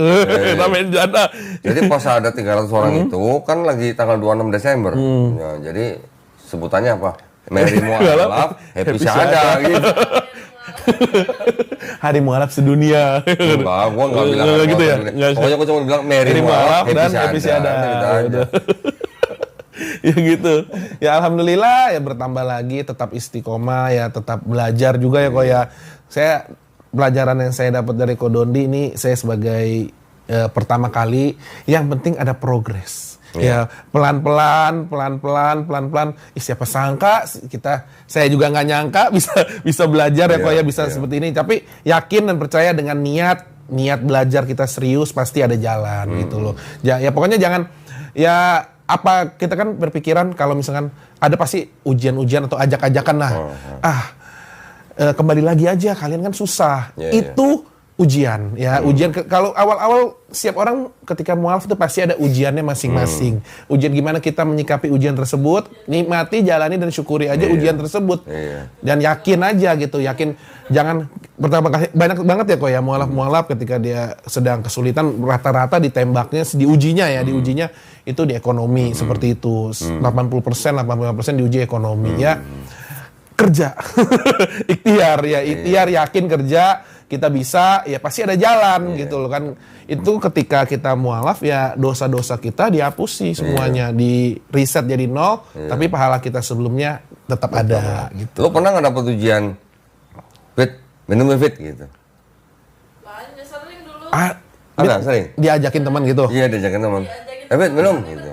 Ramein jana. Jadi pas ada 300 orang itu kan lagi tanggal 26 Desember. Ya, jadi sebutannya apa? Mary Mualaf, Happy Syahada gitu. Hari Mualaf sedunia. Enggak, gua enggak bilang gitu ya. Pokoknya gua cuma bilang Mary Mualaf dan Happy Syahada. Ya gitu. Ya alhamdulillah ya bertambah lagi, tetap istiqomah ya, tetap belajar juga ya kok ya. Saya pelajaran yang saya dapat dari Kodondi ini saya sebagai pertama kali yang penting ada progres. Ya pelan-pelan. Siapa sangka saya juga nggak nyangka bisa belajar ya kok ya bisa seperti ini. Tapi yakin dan percaya dengan niat belajar kita serius pasti ada jalan gitu loh. Ya pokoknya jangan ya apa kita kan berpikiran kalau misalkan ada pasti ujian-ujian atau ajak-ajakan lah. Kembali lagi aja kalian kan susah. Itu ujian ya ujian kalau awal-awal setiap orang ketika mualaf itu pasti ada ujiannya masing-masing. Ujian gimana kita menyikapi ujian tersebut, nikmati, jalani dan syukuri aja ujian tersebut. Dan yakin aja gitu, yakin jangan pertama kali banyak banget ya kok ya mualaf ketika dia sedang kesulitan rata-rata ditembaknya diujinya itu di ekonomi seperti itu. 80% 85% diuji ekonomi ya. Kerja. Ikhtiar yakin kerja kita bisa ya pasti ada jalan gitu loh kan. Itu ketika kita mualaf ya dosa-dosa kita dihapusi semuanya, di reset jadi 0 tapi pahala kita sebelumnya tetap ada gitu. Lo pernah nggak dapet ujian Fit, minum Fit gitu? Banyak, sering dulu. Ada sering? Diajakin teman gitu? Iya diajakin teman. Fit minum gitu.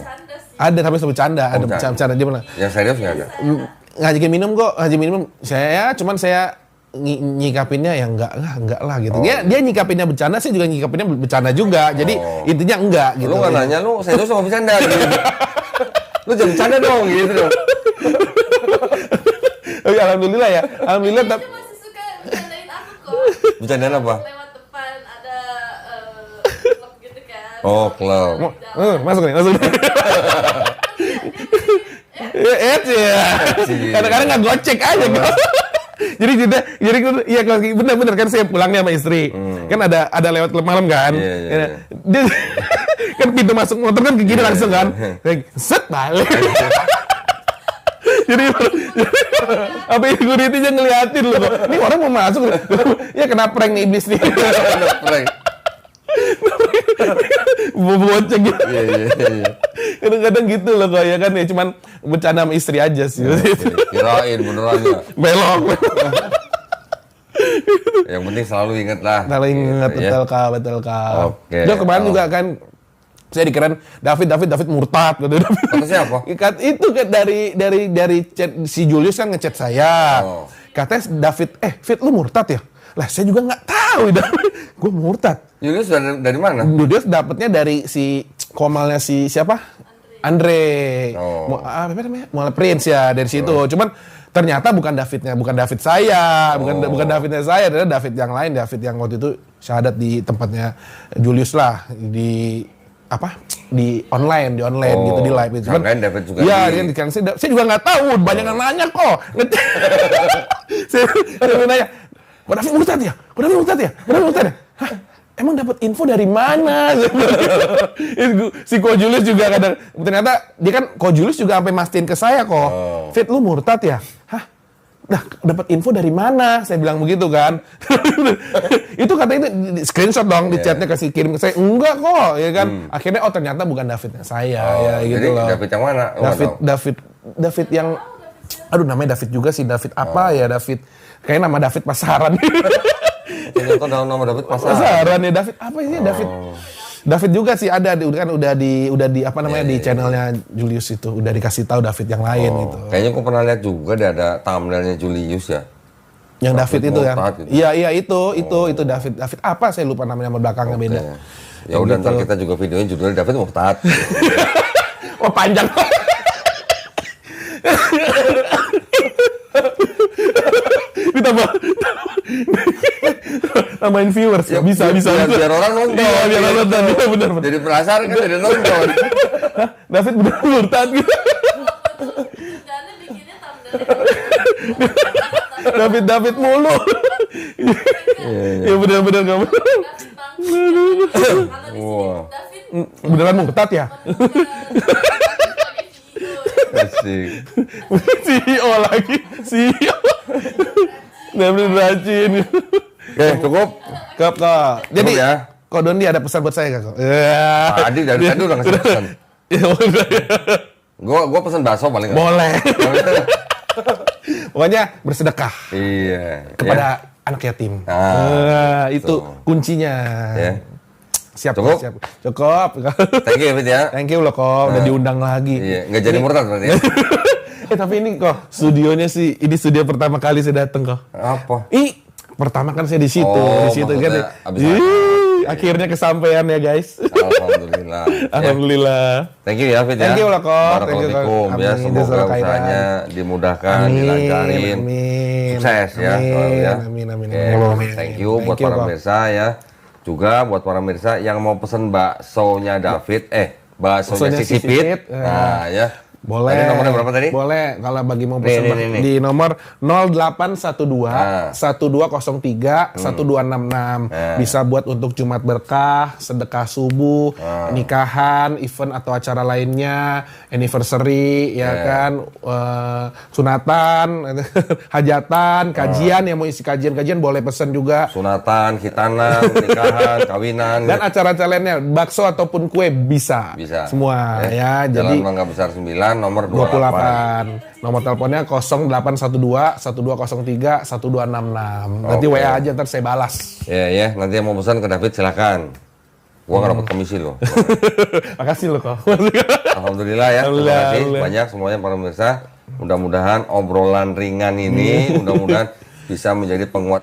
Ada tapi bercanda, ada bercanda gimana? Yang serius nggak ada? Ngajakin minum kok, saya nyikapinnya ya enggak lah gitu. Dia nyikapinnya bercanda, saya juga nyikapinnya bercanda juga. Jadi intinya enggak gitu. Lu nggak nanya, lu serius sama bercanda gitu. Lu jangan bercanda dong gitu dong. Oh, ya, alhamdulillah ya. Alhamdulillah Dia masih suka bercandain aku kok. Bercandain apa? Lewat depan ada klub gitu kan. Oh, klub. Masuk nih. Ya. Kadang-kadang nggak gocek aja gitu. Jadi iya benar kan saya pulangnya sama istri. Kan ada lewat klub malam kan. Iya. Dia kan pintu masuk motor kan ke kiri langsung kan. Set balik. Jadi apa security-nya ngeliatin loh. Ini orang mau masuk. Ya kena prank nih iblis nih. Prank. Bocek gitu. Iya. Kadang-kadang gitu loh kok ya kan ya cuman bercanda sama istri aja sih. Kirain beneran ya. Belok. Yang yang penting selalu ingat lah. Selalu ingat, Gitu, ya. betul kak. Oke. Terus kemarin juga kan saya dikirain David murtad gitu. Kata siapa? Itu kan dari chat si Julius kan ngechat saya. Oh. Katanya David, Fit lu murtad ya? Lah saya juga nggak tahu David. Gue murtad. Julius dari mana? Julius dapetnya dari si komalnya si siapa? Andre. Oh. Apa namanya? Mual Prince ya dari situ. Cuman ternyata bukan David saya, bukan Davidnya saya, adalah David yang lain, David yang waktu itu syahadat di tempatnya Julius lah di online gitu di live itu. Kan David juga. Iya, kan saya juga nggak tahu, banyak yang nanya kok. saya nanya, "Kok David murtad ya? Kok David murtad ya? Hah? Emang dapat info dari mana?" Si Ko Julius juga kadang, ternyata dia kan Ko Julius juga sampai mastiin ke saya kok. Fit lu murtad ya? Hah? Dah dapat info dari mana? Saya bilang begitu kan. Itu katanya itu screenshot dong di chatnya kasih kirim ke saya. Enggak kok, ya kan. Akhirnya ternyata bukan Davidnya saya ya gitu Jadi loh. David yang mana? David yang namanya David juga sih, David apa ya David? Kayaknya nama David pasaran. Ternyata dalam nama David Pasaran ya David. Apa ini David? David juga sih ada udah di apa namanya di channelnya Julius itu udah dikasih tahu David yang lain gitu. Kayaknya aku pernah lihat juga ada thumbnailnya Julius ya. Yang David itu kan. Gitu. Iya itu David apa saya lupa namanya belakangnya beda. Ya udah ntar kita juga videoin judulnya David murtad. Oh panjang. Ditambah tambahin viewers ya, bisa. Biar orang nonton. Iya, biar orang nonton. Iya, benar. Jadi penasaran kan jadi nonton. David benar murtad gitu. Jangan bikinnya thumbnail. David mulu. Iya benar kamu. Wah. Beneran murtad ya? Asik. CEO lagi. CEO. David rajin. Oke, cukup. Kak. Jadi ya. Kok Dondi ada pesan buat saya Kak? Tadi dari tadi udah ngasih pesan. Gua pesan bakso paling nggak? Boleh. Pokoknya bersedekah Iya. kepada anak yatim. Itu kuncinya. Ya. Siap. Cukup. Thank you Fit ya. Thank you loh kok, udah diundang lagi. Iya, nggak jadi murtad berarti ya. Tapi ini kok studionya sih, ini studio pertama kali saya datang kok. Apa? Pertama kan saya di situ, maksudnya kan. abis Akhirnya kesampaian ya guys. Alhamdulillah. Alhamdulillah. Thank you ya Fit ya. Thank you loh kok. Barakallahu ya, semoga usahanya dimudahkan, dilancarin. Amin. Sukses ya selalu ya. Amin. Oke, thank you buat para pemirsa ya. Juga buat para pemirsa yang mau pesen baksonya David, baksonya si Sipit. Nah, ya. Boleh. Tadi nomornya berapa tadi? Boleh. Kalau bagi mau pesen di nomor 0812 1203 1266. Bisa buat untuk Jumat Berkah, sedekah subuh, nikahan, event atau acara lainnya, anniversary, ya kan, sunatan, hajatan, kajian, yang mau isi kajian boleh pesen juga. Sunatan, khitanan, nikahan, kawinan. Dan acara-acara lainnya, bakso ataupun kue bisa. Semua ya. Jadi Jalan Mangga Besar 9 nomor 28. Nomor teleponnya 0812 1203 1266. Nanti WA aja ntar saya balas. Ya, nanti yang mau pesan ke David silakan. Gua nggak dapat komisi loh. Makasih loh kok. Alhamdulillah ya. Terima kasih banyak semuanya para pemirsa. Mudah-mudahan obrolan ringan ini mudah-mudahan bisa menjadi penguat